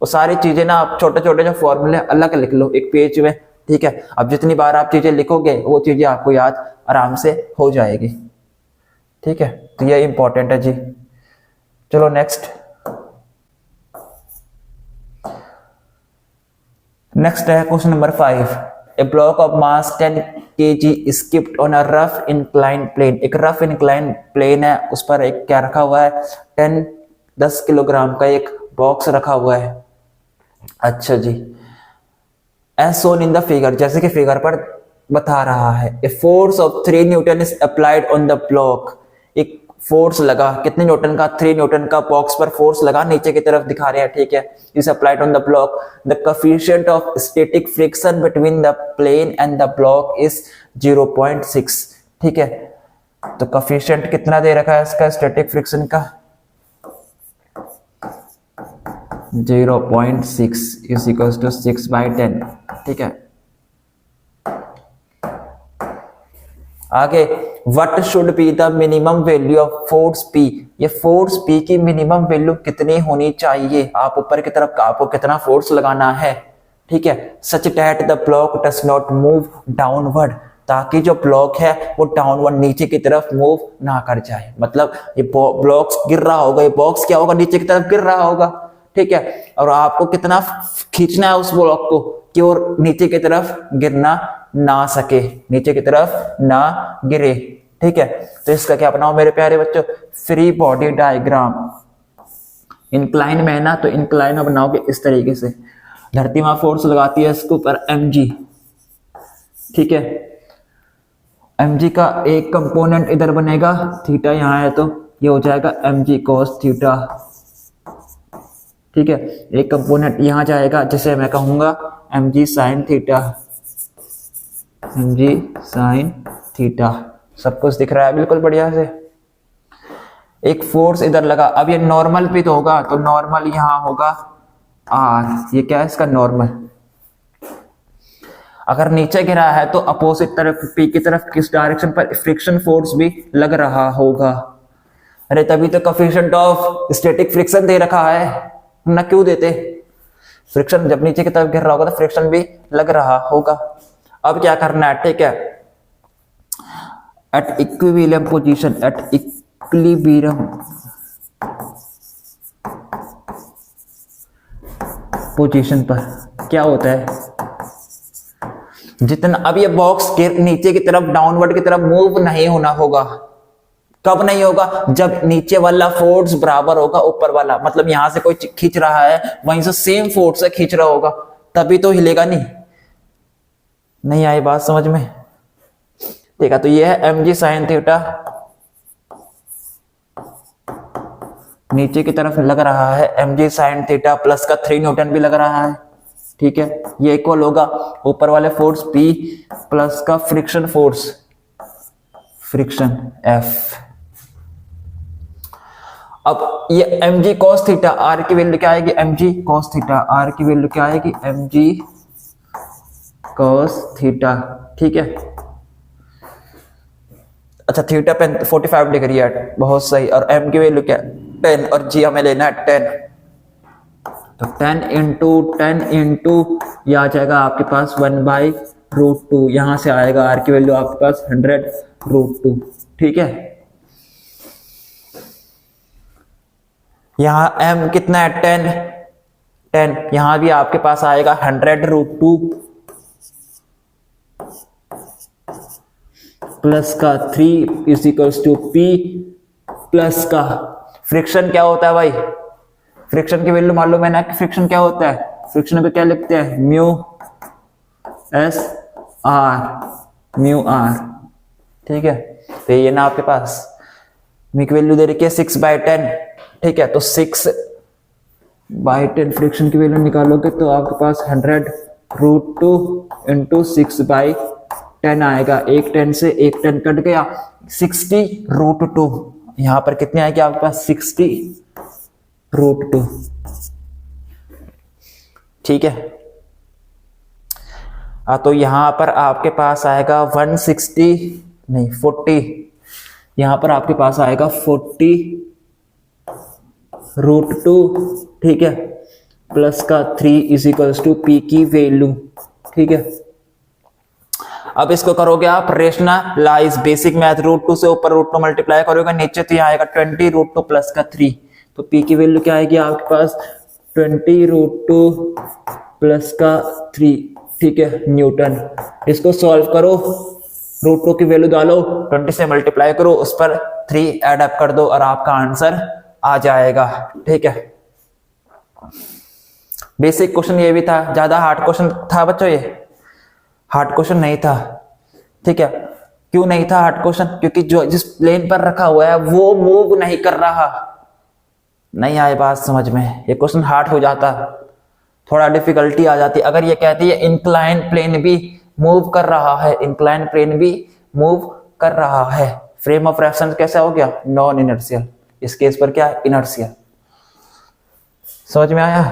वो सारी चीजें ना आप छोटे छोटे जो फॉर्मूले अलग लिख लो एक पेज में, ठीक है। अब जितनी बार आप चीजें लिखोगे वो चीजें आपको याद आराम से हो जाएगी, ठीक है, तो ये इंपॉर्टेंट है जी। चलो नेक्स्ट है question number 5। A block of mass 10 kg skipped on a rough incline plane. एक रफ इंक्लाइन प्लेन है, उस पर एक क्या रखा हुआ है, 10 किलोग्राम का एक बॉक्स रखा हुआ है। अच्छा जी, as shown in the figure, जैसे कि फिगर पर बता रहा है, a force of 3 newton is applied on the block. एक फोर्स लगा, कितने न्यूटन का? 3 न्यूटन का बॉक्स पर फोर्स लगा, नीचे की तरफ दिखा रहे हैं, ठीक है, is applied on the block. The coefficient of static friction between the plane and the block is 0.6, ठीक है। तो कोएफिशिएंट कितना दे रखा है इसका स्टैटिक फ्रिक्शन का? 0.6 इज इक्वल्स टू 6/10, ठीक है। आगे, what should be the minimum value of force P ये फोर्स पी की मिनिमम वैल्यू कितनी होनी चाहिए, आप ऊपर की तरफ आपको कितना फोर्स लगाना है, ठीक है, such that the block does not move downward, ताकि जो ब्लॉक है वो डाउनवर्ड नीचे की तरफ मूव ना कर जाए। मतलब ये ब्लॉक्स गिर रहा होगा, ये बॉक्स क्या होगा, नीचे की तरफ गिर रहा होगा, ठीक है, और आपको कितना खींचना है उस ब्लॉक को कि वो नीचे की तरफ गिरना ना सके, नीचे की तरफ ना गिरे, ठीक है। तो इसका क्या बनाओ मेरे प्यारे बच्चों, फ्री बॉडी डायग्राम। इंक्लाइन में है ना, तो इंक्लाइन में बनाओगे इस तरीके से, धरती मां फोर्स लगाती है इसके ऊपर mg, ठीक है, mg का एक कंपोनेंट इधर बनेगा, थीटा यहाँ है तो ये हो जाएगा mg cos थीटा, ठीक है, एक कंपोनेंट यहाँ जाएगा जिसे मैं कहूंगा mg sin theta, mg sin theta. सब कुछ दिख रहा है बिल्कुल बढ़िया से। एक फोर्स इधर लगा, अब ये नॉर्मल भी तो होगा, तो नॉर्मल यहाँ होगा r, ये क्या है इसका नॉर्मल। अगर नीचे गिरा है तो अपोजिट तरफ p की तरफ किस डायरेक्शन पर फ्रिक्शन फोर्स भी लग रहा होगा। अरे तभी तो कोएफिशिएंट ऑफ स्टैटिक फ्रिक्शन दे रखा है ना, क्यों देते, फ्रिक्शन जब नीचे की तरफ गिर रहा होगा तो फ्रिक्शन भी लग रहा होगा। अब क्या करना है, ठीक है, at equilibrium position, at equilibrium position पर क्या होता है, जितना अब ये बॉक्स नीचे की तरफ डाउनवर्ड की तरफ मूव नहीं होना होगा। कब नहीं होगा, जब नीचे वाला फोर्स बराबर होगा ऊपर वाला, मतलब यहां से कोई खींच रहा है वहीं से सेम फोर्स से खींच रहा होगा, तभी तो हिलेगा नहीं। नहीं आई बात समझ में, ठीक है। तो ये है mg sin थीटा, नीचे की तरफ लग रहा है mg sin थीटा प्लस का 3 न्यूटन भी लग रहा है, ठीक है, ये इक्वल होगा ऊपर वाले फोर्स P प्लस का फ्रिक्शन फोर्स, फ्रिक्शन F। अब ये mg cos थीटा, r की वैल्यू क्या आएगी, mg cos थीटा, r की वैल्यू क्या आएगी, mg cos थीटा, ठीक है। अच्छा थीटा पे 45 डिग्री है, बहुत सही, और m की वैल्यू क्या 10 और g हमें लेना है 10, तो 10 इंटू ये आ जाएगा आपके पास 1/√2, यहां से आएगा r की वैल्यू आपके पास 100√2, ठीक है। यहां m कितना है 10, यहां भी आपके पास आएगा 100√2 प्लस का 3 is equals to P plus का फ्रिक्शन क्या होता है भाई, फ्रिक्शन की वैल्यू मालूम है ना कि फ्रिक्शन क्या होता है, फ्रिक्शन पे क्या लिखते हैं, mu S R, mu R, ठीक है। तो ये ना आपके पास म्यू की वैल्यू दे रखी है 6/10, ठीक है, तो 6/10 फ्रिक्शन की वैल्यू निकालोगे तो आपके पास 100√2 इंटू 6/10 आएगा, एक 10 से एक 10 कट गया, 60√2, यहां पर कितने आएगी आपके पास 60√2, ठीक है। तो यहां पर आपके पास आएगा 40, यहां पर आपके पास आएगा 40√2, ठीक है, प्लस का 3 इज इक्वल्स टू P की वैल्यू, ठीक है। अब इसको करोगे आप रेशनलाइज, बेसिक मैथ, √2 से ऊपर √2 मल्टीप्लाई करोगे नीचे, तो यहाँ आएगा 20√2 प्लस का 3, तो P की वैल्यू क्या आएगी आपके पास 20√2 प्लस का 3, ठीक है, न्यूटन। इसको सॉल्व करो, √2 की वैल्यू डालो, 20 से मल्टीप्लाई करो, उस पर 3 ऐड अप कर दो और आपका आंसर आ जाएगा, ठीक है। बेसिक क्वेश्चन ये भी था, ज्यादा हार्ड क्वेश्चन था बच्चों, ये हार्ड क्वेश्चन नहीं था, ठीक है। क्यों नहीं था हार्ड क्वेश्चन, क्योंकि जो जिस प्लेन पर रखा हुआ है वो मूव नहीं कर रहा। नहीं आए बात समझ में, ये क्वेश्चन हार्ड हो जाता, थोड़ा डिफिकल्टी आ जाती अगर ये कहती है इंक्लाइन प्लेन भी मूव कर रहा है, इंक्लाइन प्लेन भी मूव कर रहा है। फ्रेम ऑफ रेफरेंस कैसा हो गया, नॉन इनर्शियल, इस केस पर क्या है, इनर्शियल। समझ में आया,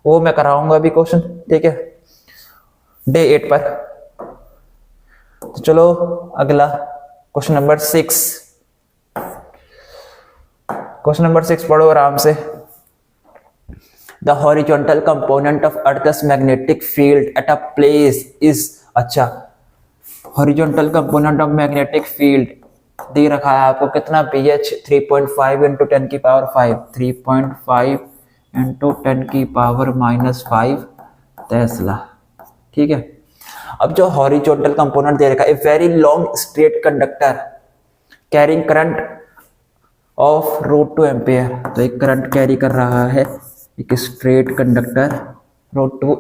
वो मैं कराऊंगा अभी क्वेश्चन, ठीक है, डे 8 पर। तो चलो अगला क्वेश्चन नंबर 6। क्वेश्चन नंबर 6 पढ़ो आराम से। The horizontal component of earth's magnetic field at a place is, अच्छा horizontal component of magnetic field दे रखा है आपको कितना, BH 3.5 इंटू 10 की पावर 5, 3.5 इंटू 10 की पावर -5 टेस्ला। ठीक है, अब जो हॉरिजॉन्टल कंपोनेंट दे रखा है, a very long straight conductor carrying current of √2 ampere, तो एक करंट कैरी कर रहा है एक straight conductor √2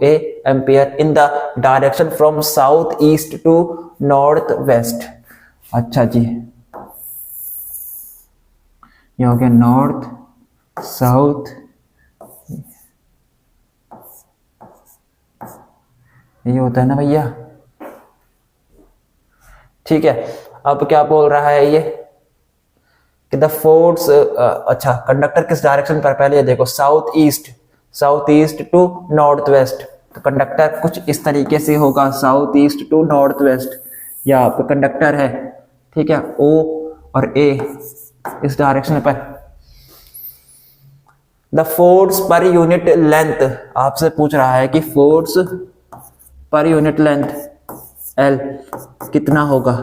ampere in the direction from south east to north west. अच्छा जी, ये हो गया नॉर्थ साउथ, ये होता है ना भैया। ठीक है, अब क्या बोल रहा है ये कि द फोर्स, अच्छा कंडक्टर किस डायरेक्शन पर, पहले ये देखो south east to north west, तो कंडक्टर कुछ इस तरीके से होगा, south east to north west. या आपका कंडक्टर है, ठीक है, O और A इस डायरेक्शन पर। The force per unit length आपसे पूछ रहा है कि force per unit length L कितना होगा।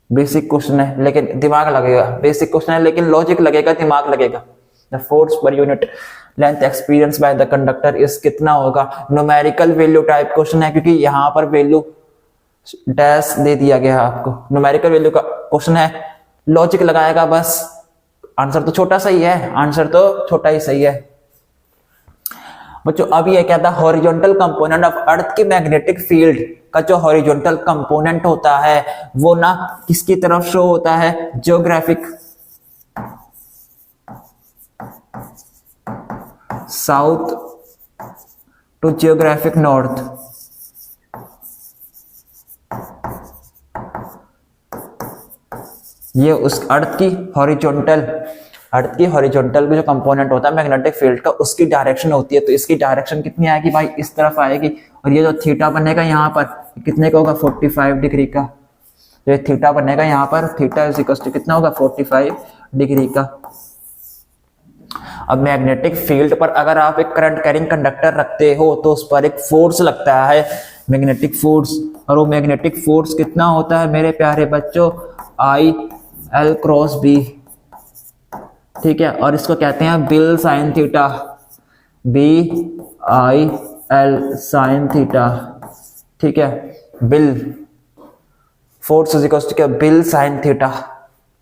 बेसिक क्वेश्चन है लेकिन दिमाग लगेगा, बेसिक क्वेश्चन है लेकिन लॉजिक लगेगा, दिमाग लगेगा। The force per unit length experience by the conductor इस कितना होगा। न्यूमेरिकल वैल्यू टाइप क्वेश्चन है क्योंकि यहां पर वैल्यू डैश दे दिया गया है आपको। न्यूमेरिकल वैल्यू का क्वेश्चन है, लॉजिक लगाएगा बस, आंसर तो छोटा सही है, आंसर तो छोटा ही सही है बच्चों। अब ये क्या था, हॉरिजॉन्टल कंपोनेंट ऑफ अर्थ की मैग्नेटिक फील्ड का जो हॉरिजॉन्टल कंपोनेंट होता है वो ना किसकी तरफ शो होता है, geographic south to geographic north. ये उस अर्थ की हॉरिजॉन्टल जो कंपोनेंट होता है मैग्नेटिक फील्ड का, उसकी डायरेक्शन होती है। तो इसकी डायरेक्शन कितनी आएगी भाई, इस तरफ आएगी। और ये जो थीटा बनेगा यहाँ पर कितने का होगा, 45 डिग्री का। जो थीटा बनेगा यहाँ पर, थीटा इज इक्वल टू कितना होगा, 45 डिग्री का। अब मैग्नेटिक फील्ड पर अगर आप एक करंट कैरिंग कंडक्टर रखते हो तो उस पर एक फोर्स लगता है, मैग्नेटिक फोर्स। और वो मैग्नेटिक फोर्स कितना होता है मेरे प्यारे बच्चों, IL क्रॉस B। ठीक है, और इसको कहते हैं BIL sine theta, BIL sine theta. ठीक है, BIL force is equal to BIL sine theta.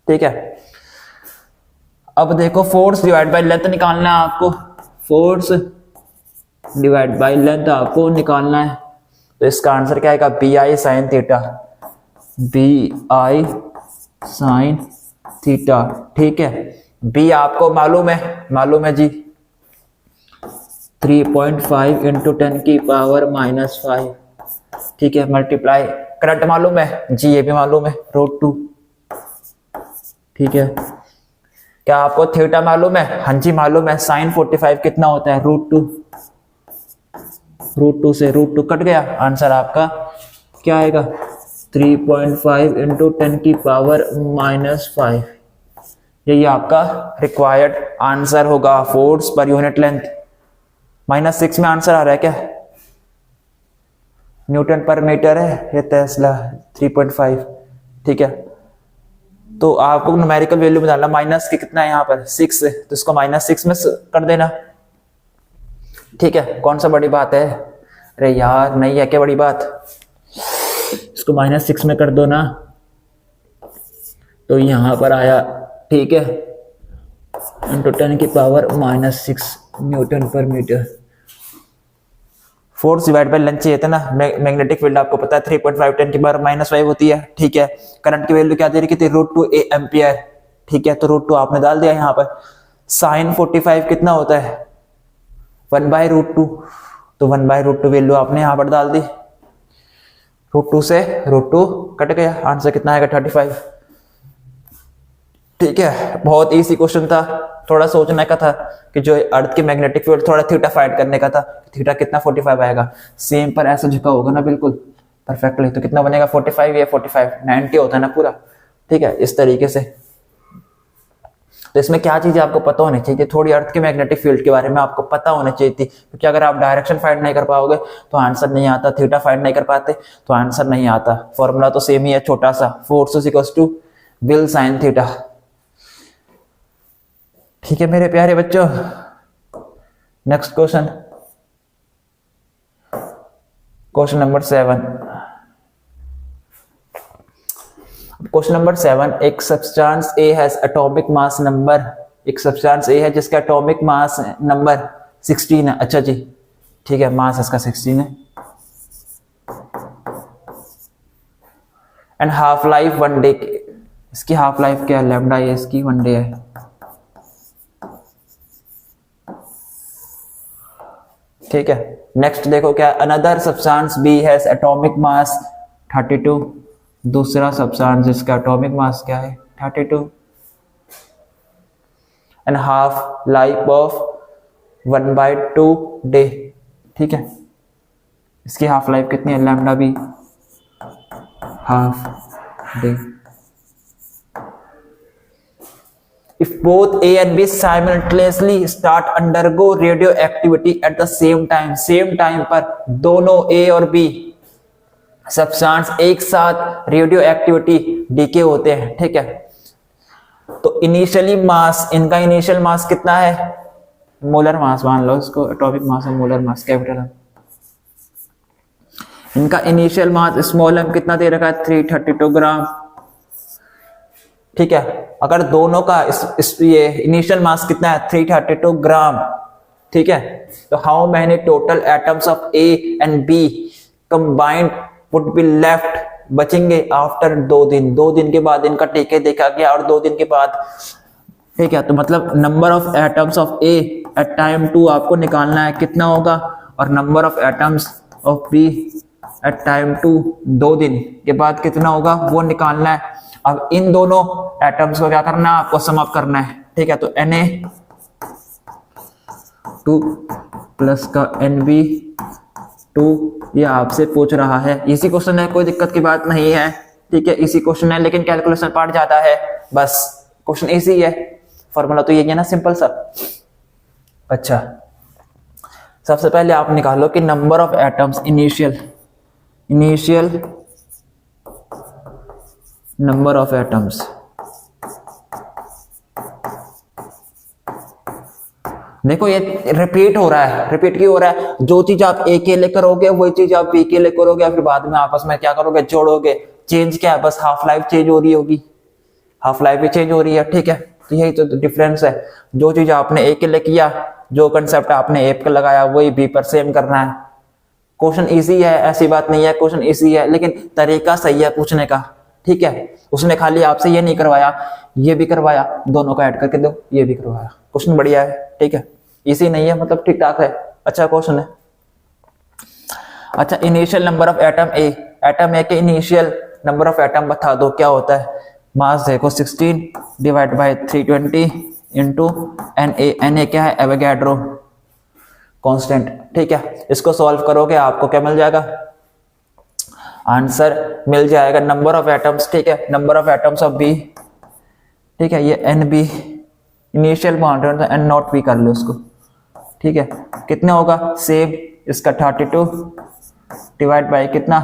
ठीक है, अब देखो फोर्स डिवाइड बाय लेंथ निकालना है आपको, फोर्स डिवाइड बाय लेंथ आपको निकालना है। तो इसका आंसर क्या आएगा, BI sine theta, BI sign theta. ठीक है, B आपको मालूम है जी, 3.5 इंटू 10 की पावर -5। ठीक है, मल्टीप्लाई करंट मालूम है जी, ये भी मालूम है, √2। ठीक है, क्या आपको थीटा मालूम है, हाँ जी मालूम है। साइन 45 कितना होता है, √2 से √2 कट गया, आंसर आपका क्या आएगा, 3.5 इंटू 10 की पावर -5। यही आपका रिक्वायर्ड आंसर होगा, फोर्स पर यूनिट लेंथ। -6 में आंसर आ रहा है क्या, न्यूटन पर मीटर है, ये टेस्ला 3.5। ठीक है, तो आपको न्यूमेरिकल वैल्यू में डालना, माइनस की कितना है यहाँ पर 6 है, तो इसको -6 में कर देना। ठीक है, कौन सा बड़ी बात है, अरे यार नहीं है क्या बड़ी बात, इसको -6 में कर दो ना, तो यहां पर आया। ठीक है, इंटू 10 की पावर -6 न्यूटन पर metre. Force divide by length चाहिए था ना, मैग्नेटिक फील्ड आपको पता है 3.5 10 की पावर -5 होती है। ठीक है, करंट की वैल्यू क्या दे रही थी, √2 एम्पियर। ठीक है, तो √2 आपने डाल दिया यहाँ पर। साइन 45 कितना होता है, 1/√2, तो 1/√2 वैल्यू आपने यहाँ पर डाल दी, √2 से √2 कट गया, आंसर कितना आएगा 35। ठीक है, बहुत इजी क्वेश्चन था, थोड़ा सोचने का था कि जो अर्थ की मैग्नेटिक फील्ड, थोड़ा थीटा फाइंड करने का था, थीटा कितना 45 आएगा, सेम पर ऐसा झुका होगा ना बिल्कुल परफेक्टली, तो कितना बनेगा 45, ये 45 90 होता है ना पूरा। ठीक है, इस तरीके से तो इसमें क्या चीजें आपको पता होनी चाहिए, थोड़ी अर्थ के मैग्नेटिक फील्ड के बारे में आपको पता होनी चाहिए थी, क्योंकि अगर आप डायरेक्शन फाइंड नहीं कर पाओगे तो आंसर नहीं आता, थीटा फाइंड नहीं कर पाते तो आंसर नहीं आता। फॉर्मूला तो सेम ही है, छोटा सा, force is equal to will sine theta. ठीक है मेरे प्यारे बच्चों, next question, question number 7। Question number 7, एक substance A has atomic mass number, एक सब्सटेंस ए है जिसका एटॉमिक मास नंबर 16 है। अच्छा जी, ठीक है, मास इसका 16 है एंड हाफ लाइफ 1 डे। इसकी हाफ लाइफ क्या है, लैम्डा है, इसकी 1 डे है। ठीक है, नेक्स्ट देखो क्या, another substance B has atomic mass 32, दूसरा सब्सटेंस जिसका एटॉमिक मास क्या है 32 and half life of 1/2 day. ठीक है, इसकी हाफ लाइफ कितनी है, lambda B half day. If both A and B simultaneously start undergo radioactivity at the same time पर दोनों A और B सब्सटेंस एक साथ रेडियो एक्टिविटी डीके होते हैं। ठीक है, तो इनिशियली मास, इनका इनिशियल मास कितना है, मोलर मास मान लो इसको, एटॉमिक मास और मोलर मास कैपिटल एम। इनका इनिशियल मास स्मॉल एम कितना दे रखा है, 332 ग्राम। ठीक है, अगर दोनों का ये इनिशियल मास कितना है 332 ग्राम। ठीक है, तो how many total atoms of A and B combined would be left, बचेंगे आफ्टर 2 दिन, 2 दिन के बाद इनका टीके देखा गया और 2 दिन के बाद। ठीक है, तो मतलब number of atoms of A at time 2 आपको निकालना है, कितना होगा, और number of atoms of B at time 2 2 दिन के बाद कितना होगा वो निकालना है। अब इन दोनों एटम्स को क्या करना है, आपको सम अप करना है। ठीक है, तो Na2 प्लस का NB2, ये आपसे पूछ रहा है, इसी क्वेश्चन है, कोई दिक्कत की बात नहीं है। ठीक है, इसी क्वेश्चन है, लेकिन कैलकुलेशन पार्ट जाता है, बस क्वेश्चन इजी है, फॉर्मूला तो यही है ना, सिंपल सा। अच्छा, सबसे पहले आप निकालो कि number of atoms, initial number of atoms, देखो ये रिपीट हो रहा है, रिपीट क्यों हो रहा है, जो चीज आप ए के लिए करोगे वही चीज आप बी के लिए करोगे, फिर बाद में आपस में क्या करोगे, जोड़ोगे। चेंज क्या है, बस हाफ लाइफ चेंज हो रही होगी, हाफ लाइफ भी चेंज हो रही है। ठीक है, तो यही तो डिफरेंस है, जो चीज आपने ए के लिए किया, जो कंसेप्ट आपने ए पे लगाया वही बी पर सेम करना है। क्वेश्चन इजी है, ऐसी बात नहीं है, क्वेश्चन इजी है, लेकिन तरीका सही है पूछने का। ठीक है, उसने खाली आपसे ये नहीं करवाया, ये भी करवाया, दोनों को ऐड करके दो, ये भी करवाया, क्वेश्चन बढ़िया है। ठीक है, इजी नहीं है, मतलब ठीक ठाक है, अच्छा क्वेश्चन है। अच्छा, initial number of atom A के इनिशियल नंबर ऑफ एटम बता दो क्या होता है। मास देखो 16 डिवाइड बाय 320 इंटू Na क्या है, एवोगैड्रो कांस्टेंट। ठीक है, इसको सॉल्व करोगे आपको क्या मिल जाएगा, आंसर मिल जाएगा नंबर ऑफ एटम्स। ठीक है, number of atoms of B, ठीक है, ये NB initial bond N naught B कर लो उसको। ठीक है, कितना होगा, सेम इसका 32 डिवाइड बाय कितना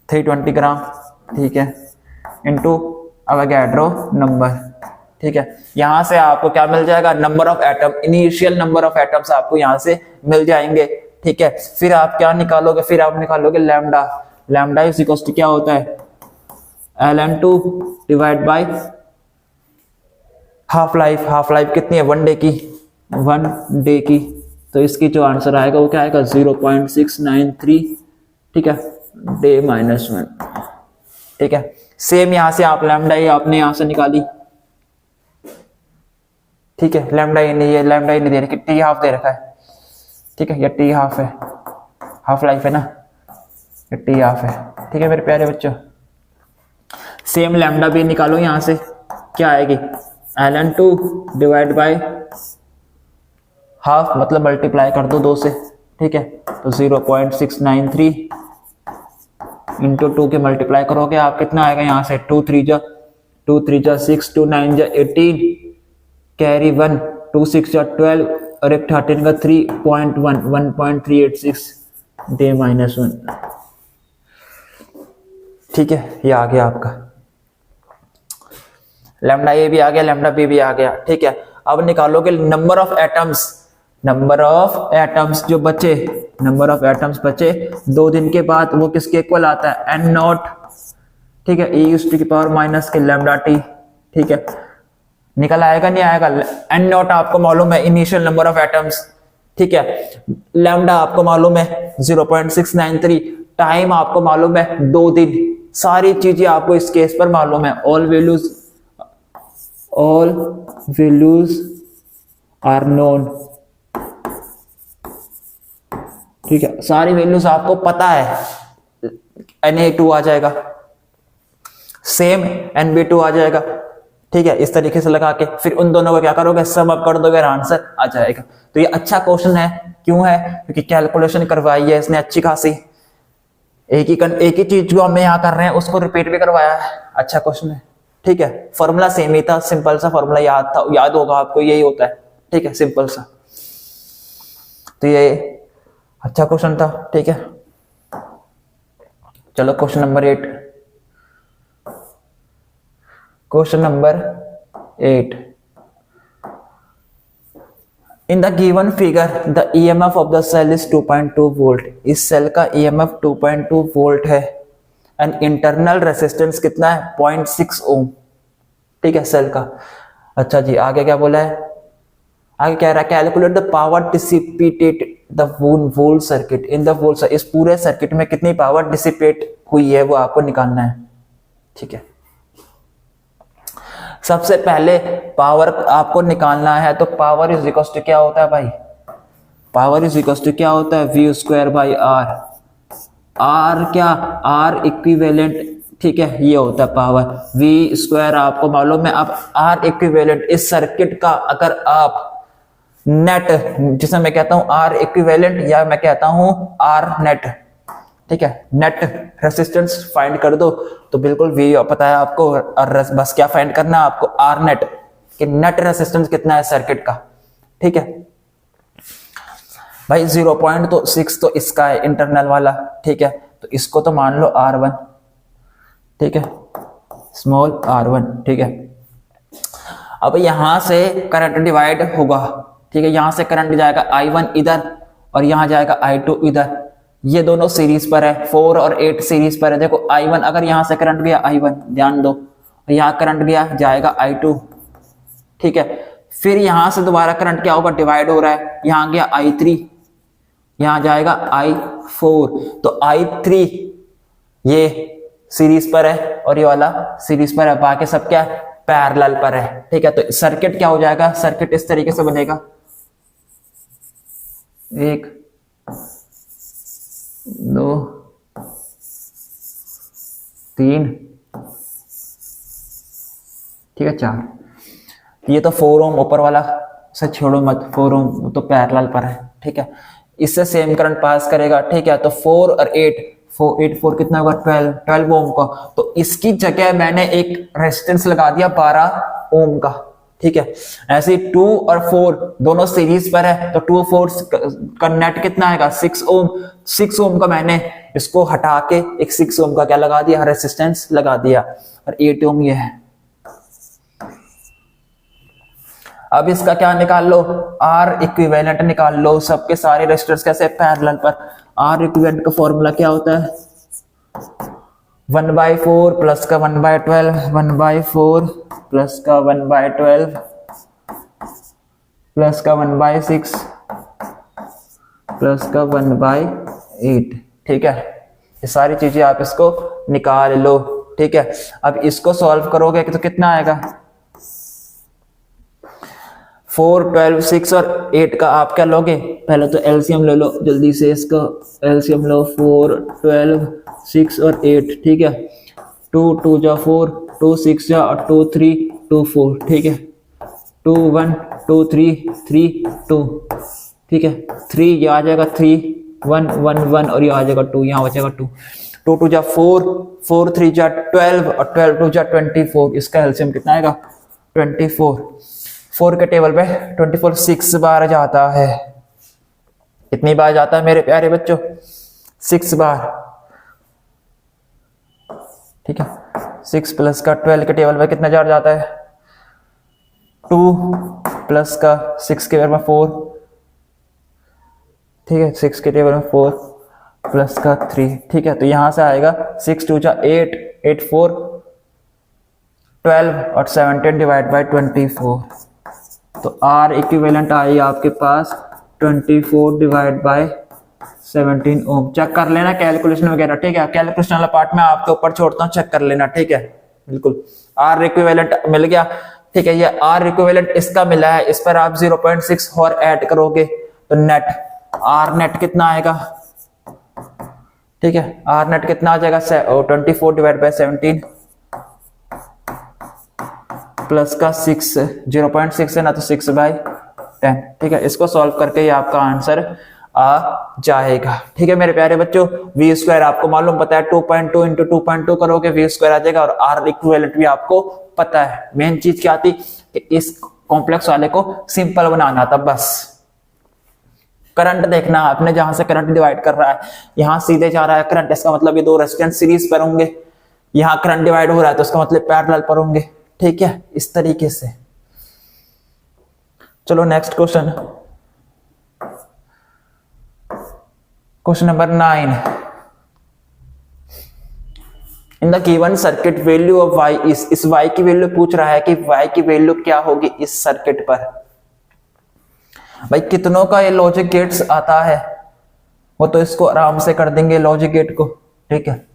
320 ग्राम। ठीक है, इनटू एवोगैड्रो नंबर। ठीक है, यहां से आपको क्या मिल जाएगा, number of atom, initial number of atoms आपको यहां से मिल जाएंगे। ठीक है, फिर आप क्या निकालोगे, फिर आप निकालोगे lambda. Lambda is equal to क्या होता है, ln2 divide by half life. Half life कितनी है, 1 डे की, 1 डे की। तो इसकी जो आंसर आएगा वो क्या आएगा, 0.693। ठीक है, डे -1। ठीक है, सेम यहां से आप लैम्डा ही आपने यहां से निकाली। ठीक है, लैम्डा ही नहीं है, लैम्डा ही नहीं दे रखा, टी हाफ दे रखा है। ठीक है, ये टी हाफ है, हाफ लाइफ है ना, ये टी हाफ है। ठीक है मेरे प्यारे बच्चों, सेम लैम्डा भी निकालो यहां से, क्या आएगी, ln2 डिवाइड बाय हाफ, मतलब मल्टीप्लाई कर दो 2 से। ठीक है, तो 0.693 इंटू 2 के मल्टीप्लाई करोगे आप, कितना आएगा यहाँ से, 2 3 जा 6, 2 9 जा 18, कैरी 1, 2 6 या 12 और एक 13 का 3.1 1.386 दे -1। ठीक है, ये आ गया आपका लैम्डा ए भी आ गया, लैम्डा बी भी आ गया। ठीक है, अब निकालोगे number of atoms, number of atoms जो बचे, नंबर ऑफ एटम्स बचे 2 दिन के बाद, वो किसके इक्वल आता है, n नॉट। ठीक है, e की पावर माइनस के लैम्डा टी। ठीक है, निकल आएगा नहीं आएगा, n नॉट आपको मालूम है इनिशियल नंबर ऑफ एटम्स। ठीक है, लैम्डा आपको मालूम है 0.693, टाइम आपको मालूम है 2 दिन, सारी चीजें आपको इस केस पर मालूम है। All values are known. ठीक है, सारी वैल्यूज आपको पता है, Na2 आ जाएगा, सेम Nb2 आ जाएगा। ठीक है, इस तरीके से लगा के फिर उन दोनों को क्या करोगे, सम अप कर दोगे, आंसर आ जाएगा। तो ये अच्छा क्वेश्चन है, क्यों है, क्योंकि कैलकुलेशन करवाई है इसने अच्छी खासी, एक ही चीज जो हम यहाँ कर रहे हैं उसको रिपीट भी करवाया है, अच्छा क्वेश्चन है। ठीक है, फॉर्मूला सेम ही था, सिंपल सा फॉर्मूला याद होगा आपको, यही होता है। ठीक है, सिंपल सा, तो ये अच्छा क्वेश्चन था। ठीक है, चलो question number 8। Question number 8, in the given figure the EMF of the cell is 2.2 volt. इस सेल का ईएमएफ 2.2 वोल्ट है एंड इंटरनल रेसिस्टेंस कितना है, 0.6 ओम। ठीक है, सेल का। अच्छा जी, आगे क्या बोला है, आगे कह रहा है calculate the power dissipated the volt circuit in the volt. इस पूरे सर्किट में कितनी पावर डिसिपेट हुई है वो आपको निकालना है। ठीक है, सबसे पहले पावर आपको निकालना है, तो पावर इज इक्वल टू क्या होता है भाई, पावर इज इक्वल टू क्या होता है, V square by R. R क्या, आर इक्विवेलेंट। ठीक है, ये होता है पावर, V स्क्वायर आपको मालूम है। अब आर इक्विवेलेंट, इस सर्किट का अगर आप नेट, जिसे मैं कहता हूं आर इक्विवेलेंट या मैं कहता हूं आर नेट, ठीक है, नेट रेसिस्टेंस फाइंड कर दो तो बिल्कुल वी पता है आपको, और बस क्या फाइंड करना है आपको, आर नेट, कि नेट रेसिस्टेंस कितना है सर्किट का। ठीक है भाई, 0.6 तो इसका है इंटरनल वाला। ठीक है, तो इसको तो मान लो R1। ठीक है, स्मॉल R1। ठीक है, अब यहां से करंट डिवाइड होगा। ठीक है, यहां से करंट जाएगा I1 इधर और यहां जाएगा I2 इधर, ये दोनों सीरीज पर है, 4 और 8 सीरीज पर है। देखो I1, अगर यहां से करंट गया I1, ध्यान दो, यहां करंट गया जाएगा I2। ठीक है, फिर यहां से दोबारा करंट क्या होगा, डिवाइड हो रहा है, यहां गया I3, यहां जाएगा I4। तो I3 ये सीरीज पर है और ये वाला सीरीज पर है, बाकी सब क्या है, पैरेलल पर है। ठीक है, तो सर्किट क्या हो जाएगा, सर्किट इस तरीके से बनेगा, 1 2 3, ठीक है 4। ये तो 4 ओम ऊपर वाला से छोड़ो मत, 4 ओम तो पैरेलल पर है। ठीक है, इससे सेम करंट पास करेगा। ठीक है, तो 4 और 8, 4 कितना होगा, 12 ओम का। तो इसकी जगह मैंने एक रेजिस्टेंस लगा दिया 12 ओम का। ठीक है, ऐसे 2 और 4 दोनों सीरीज पर है, तो 2 और 4 का नेट कितना आएगा, 6 ओम। 6 ओम का मैंने इसको हटा के एक 6 ओम का क्या लगा दिया, रेजिस्टेंस लगा दिया, और 8 ओम ये है। अब इसका क्या निकाल लो, आर इक्विवेलेंट निकाल लो, सबके सारे रेजिस्टेंस कैसे, पैरेलल पर। आर इक्विवेलेंट का फॉर्मूला क्या होता है, 1/4 प्लस का 1/12, 1/4 प्लस का 1/12 प्लस का 1/6 प्लस का 1/8। ठीक है, ये सारी चीजें आप इसको निकाल लो। ठीक है, अब इसको सॉल्व करोगे तो कितना आएगा, 4, 12, 6 और 8 का आप क्या लोगे, पहले तो एलसीएम ले लो जल्दी से, इसका एलसीएम लो, 4, 12, 6 और 8। ठीक है, 2 2 जा 4, 2 6 जा, और 2 3 2 4। ठीक है, 2 1 2 3 3 2। ठीक है, 3 ये आ जाएगा, 3 1 1 1 और ये आ जाएगा 2, यहाँ बचेगा 2। 2 2 जा 4, 4 3 जा 12 और 12 2 जा 24। इसका एलसीएम कितना आएगा, 24। 4 के टेबल पे 24 6 बार जाता है। कितनी बार जाता है मेरे प्यारे बच्चों? 6 बार। ठीक है, 6 प्लस का 12 के टेबल पे कितना बार जाता है? 2 प्लस का 6 के टेबल में 4। ठीक है, 6 के टेबल में 4 प्लस का 3। ठीक है, तो यहां से आएगा 6 2 जा 8, 8 4 12 और 17 डिवाइड बाई 24। तो R इक्विवेलेंट आई आपके पास 24 डिवाइड बाई 17 ओम। चेक कर लेना कैलकुलेशन वगैरह। ठीक है, कैलकुलेशन वाला पार्ट में आपके ऊपर छोड़ता हूँ, चेक कर लेना। ठीक है, बिल्कुल। R इक्विवेलेंट मिल गया। ठीक है, ये R इक्विवेलेंट इसका मिला है, इस पर आप 0.6 और ऐड करोगे तो नेट R नेट कितना आएगा? ठीक है, R नेट कितना आ जाएगा? 24 डिवाइड बाई 17 प्लस का 6, 0.6 है ना, तो 6 बाई 10। ठीक है, इसको सॉल्व करके ये आपका आंसर आ जाएगा। ठीक है मेरे प्यारे बच्चों, वी स्क्वायर आपको मालूम पता है, 2.2 इंटू 2.2 करोगे वी स्क्वायर आ जाएगा, और आर इक्विवेलेंट भी आपको पता है। मेन चीज क्या थी कि इस कॉम्प्लेक्स वाले को सिंपल बनाना था बस। करंट देखना आपने, जहां से करंट डिवाइड कर रहा है, यहां सीधे जा रहा है करंट, इसका मतलब ये दो रेजिस्टेंस सीरीज पर होंगे। यहां करंट डिवाइड हो रहा है तो इसका मतलब पैरेलल पर होंगे। ठीक है, इस तरीके से। चलो next question, question number 9। In the given circuit value of y इस y की वैल्यू पूछ रहा है कि y की वैल्यू क्या होगी इस सर्किट पर। भाई कितनों का ये लॉजिक गेट्स आता है, वो तो इसको आराम से कर देंगे लॉजिक गेट को। ठीक है,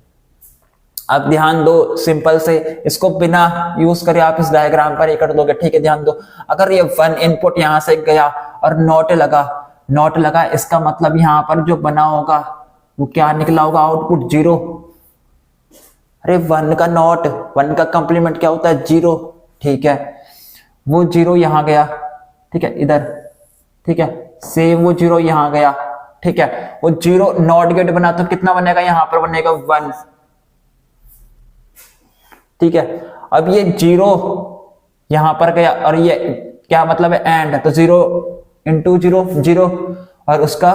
अब ध्यान दो, सिंपल से इसको बिना यूज करे आप इस डायग्राम पर ही कर दोगे। ठीक है, ध्यान दो, अगर ये 1 इनपुट यहां से गया और नॉट लगा, इसका मतलब यहां पर जो बना होगा वो क्या निकला होगा? आउटपुट 0। अरे 1 का नॉट, 1 का कंप्लीमेंट क्या होता है? 0। ठीक है, वो 0 यहां गया। ठीक है, इधर। ठीक है, सेम वो 0 यहां गया। ठीक है, वो 0 नॉट गेट बना तो कितना बनेगा? यहां पर बनेगा 1। ठीक है, अब ये 0 यहां पर गया और ये क्या मतलब है? एंड, तो 0 इंटू 0 0, और उसका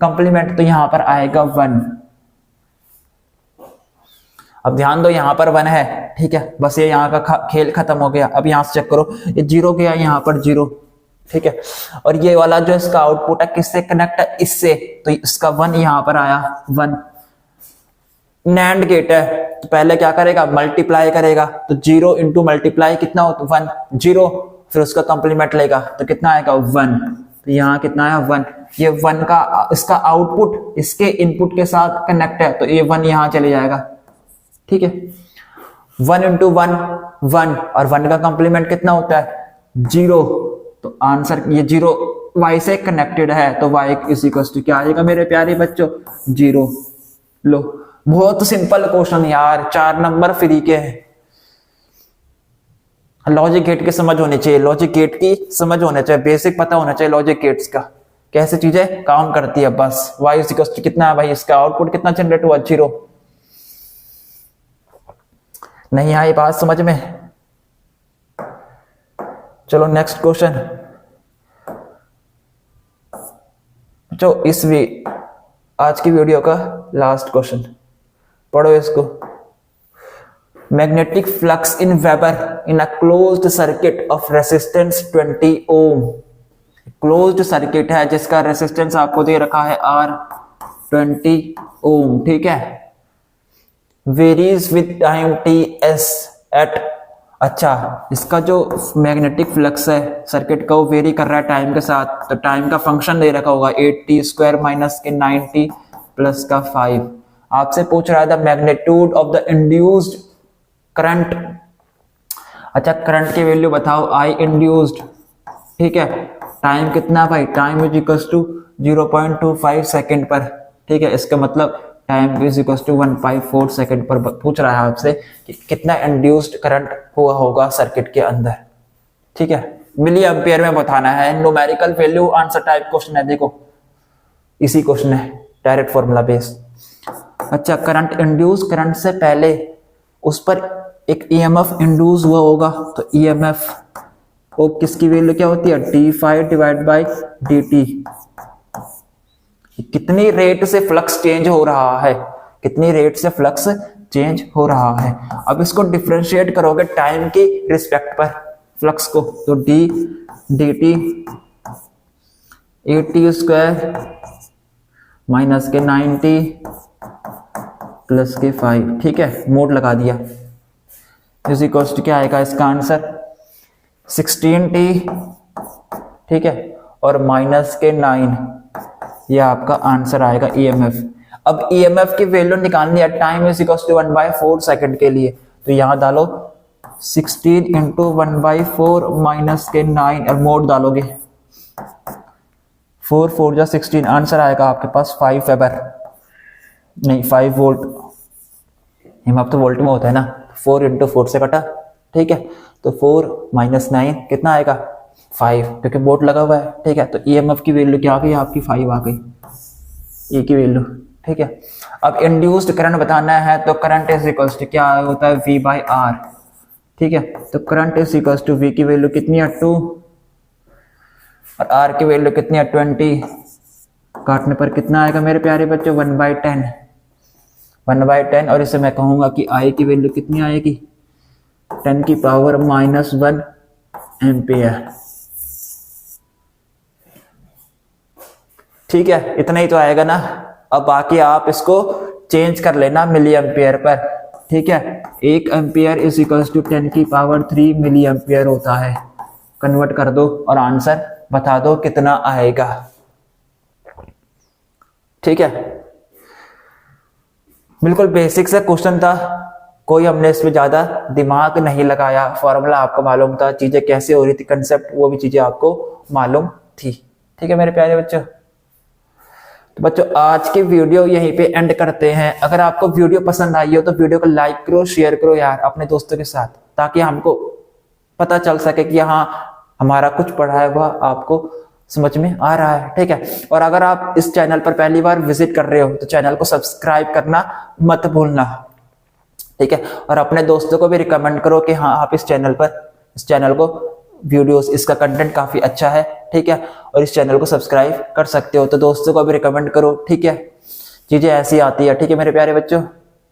कंप्लीमेंट तो यहां पर आएगा 1। अब ध्यान दो, यहां पर 1 है। ठीक है, बस ये यहां का खेल खत्म हो गया। अब यहां से चेक करो, ये 0 गया यहां पर 0। ठीक है, और ये वाला जो इसका आउटपुट है किससे कनेक्ट है? इससे, तो इसका 1 यहां पर आया 1। नैंड गेट है तो पहले क्या करेगा? मल्टीप्लाई करेगा, तो 0 इंटू मल्टीप्लाई कितना हो? 1 0, फिर उसका कंप्लीमेंट लेगा तो कितना आएगा? 1। तो यहाँ कितना आया? 1। ये 1 का इसका आउटपुट इसके इनपुट के साथ कनेक्ट है, तो ये 1 यहां चले जाएगा। ठीक है, 1 इंटू 1 1, और 1 का कंप्लीमेंट कितना होता है? 0। तो आंसर ये 0 y से कनेक्टेड है, तो y इज इक्वल टू क्या आएगा मेरे प्यारे बच्चों? 0। लो, बहुत सिंपल क्वेश्चन यार, 4 नंबर फ्री के हैं। लॉजिक गेट की समझ होनी चाहिए, लॉजिक गेट की समझ होना चाहिए, बेसिक पता होना चाहिए लॉजिक गेट्स का, कैसे चीजें काम करती है बस। y इज इक्वल टू कितना है भाई? इसका आउटपुट कितना जनरेट हुआ? 0। नहीं आई बात समझ में? चलो नेक्स्ट क्वेश्चन। जो आज की वीडियो का लास्ट क्वेश्चन, पढ़ो इसको। Magnetic flux in weber in a closed circuit of resistance 20 ohm. Closed circuit है जिसका रेसिस्टेंस आपको दे रखा है R 20 ओम। ठीक है, varies with time TS at. अच्छा, इसका जो मैग्नेटिक फ्लक्स है सर्किट का वो वेरी कर रहा है टाइम के साथ, तो टाइम का फंक्शन दे रखा होगा 8t² माइनस के 90 प्लस का 5। आपसे पूछ रहा है the magnitude of the induced current. अच्छा, करंट की वैल्यू बताओ I इंड्यूस्ड। ठीक है, टाइम कितना भाई? Time is equal to 0.25 second पर। ठीक है, इसका मतलब time is equal to 154 second पर पूछ रहा है आपसे कि कितना इंड्यूस्ड करंट हुआ होगा सर्किट के अंदर। ठीक है, मिली एम्पियर में बताना है, numerical value answer type question है। देखो इसी क्वेश्चन है, डायरेक्ट फॉर्मूला बेस्ड। अच्छा, करंट इंड्यूस, करंट से पहले उस पर एक EMF इंड्यूस हुआ होगा, तो EMF वो किसकी वैल्यू क्या होती है, d5 डिवाइड बाई dt। कितनी रेट से फ्लक्स चेंज हो रहा है, कितनी रेट से फ्लक्स चेंज हो रहा है। अब इसको डिफरेंशिएट करोगे टाइम की रिस्पेक्ट पर फ्लक्स को, तो d dt 80 स्क्वायर माइनस के 90 प्लस के 5, ठीक है, मोड लगा दिया। इज इक्वल्स टू क्या आएगा इसका आंसर 16t, ठीक है, और माइनस के 9, ये आपका आंसर आएगा EMF। अब EMF की वैल्यू निकालनी है, time is equals to 1/4 second के लिए, तो यहां डालो 16 इंटू 1/4 माइनस के 9 और मोड डालोगे 4 4 जा 16, आंसर आएगा आपके पास 5 वेबर, नहीं 5 वोल्ट। EMF तो वोल्ट में होता है ना, 4 इंटू 4 से कटा, ठीक है, तो 4 माइनस 9 कितना आएगा 5, क्योंकि बोर्ड लगा हुआ है, ठीक है। तो EMF की वैल्यू क्या आ गई आपकी 5 आ गई, E की वैल्यू, ठीक है। अब इंड्यूस्ड करंट बताना है, तो करंट इज इक्वल्स टू क्या होता है V बाई R, ठीक है। तो current is equals to V की वैल्यू कितनी है 2 और R की वैल्यू कितनी है 20, काटने पर कितना आएगा मेरे प्यारे बच्चों 1/10, 1/10, और इसे मैं कहूंगा कि I की वैल्यू कितनी आएगी 10 की पावर -1 एम्पियर, ठीक है। इतना ही तो आएगा ना। अब बाकी आप इसको चेंज कर लेना मिली एम्पियर पर, ठीक है। 1 एम्पियर इज इक्वल्स टू 10 की पावर 3 मिली एम्पियर होता है, कन्वर्ट कर दो और आंसर बता दो कितना आएगा, ठीक है। बिल्कुल बेसिक से क्वेश्चन था, कोई हमने इसमें ज्यादा दिमाग नहीं लगाया, फॉर्मूला आपको मालूम था, चीजें कैसे हो रही थी, कंसेप्ट वो भी चीजें आपको मालूम थी, ठीक है मेरे प्यारे बच्चों। तो बच्चों आज की वीडियो यहीं पे एंड करते हैं। अगर आपको वीडियो पसंद आई हो तो वीडियो को लाइक करो, शेयर करो यार अपने दोस्तों के साथ, ताकि हमको पता चल सके कि हाँ हमारा कुछ पढ़ा है वह आपको समझ में आ रहा है, ठीक है। और अगर आप इस चैनल पर पहली बार विजिट कर रहे हो तो चैनल को सब्सक्राइब करना मत भूलना, ठीक है। और अपने दोस्तों को भी रिकमेंड करो कि हाँ आप इस चैनल को वीडियोस, इसका कंटेंट काफी अच्छा है, ठीक है, और इस चैनल को सब्सक्राइब कर सकते हो, तो दोस्तों को भी रिकमेंड करो, ठीक है। चीजें ऐसी आती है, ठीक है मेरे प्यारे बच्चों।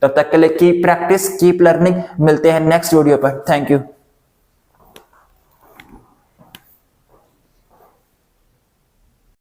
तब तक के लिए कीप प्रैक्टिस, कीप लर्निंग, मिलते हैं नेक्स्ट वीडियो पर। Thank you.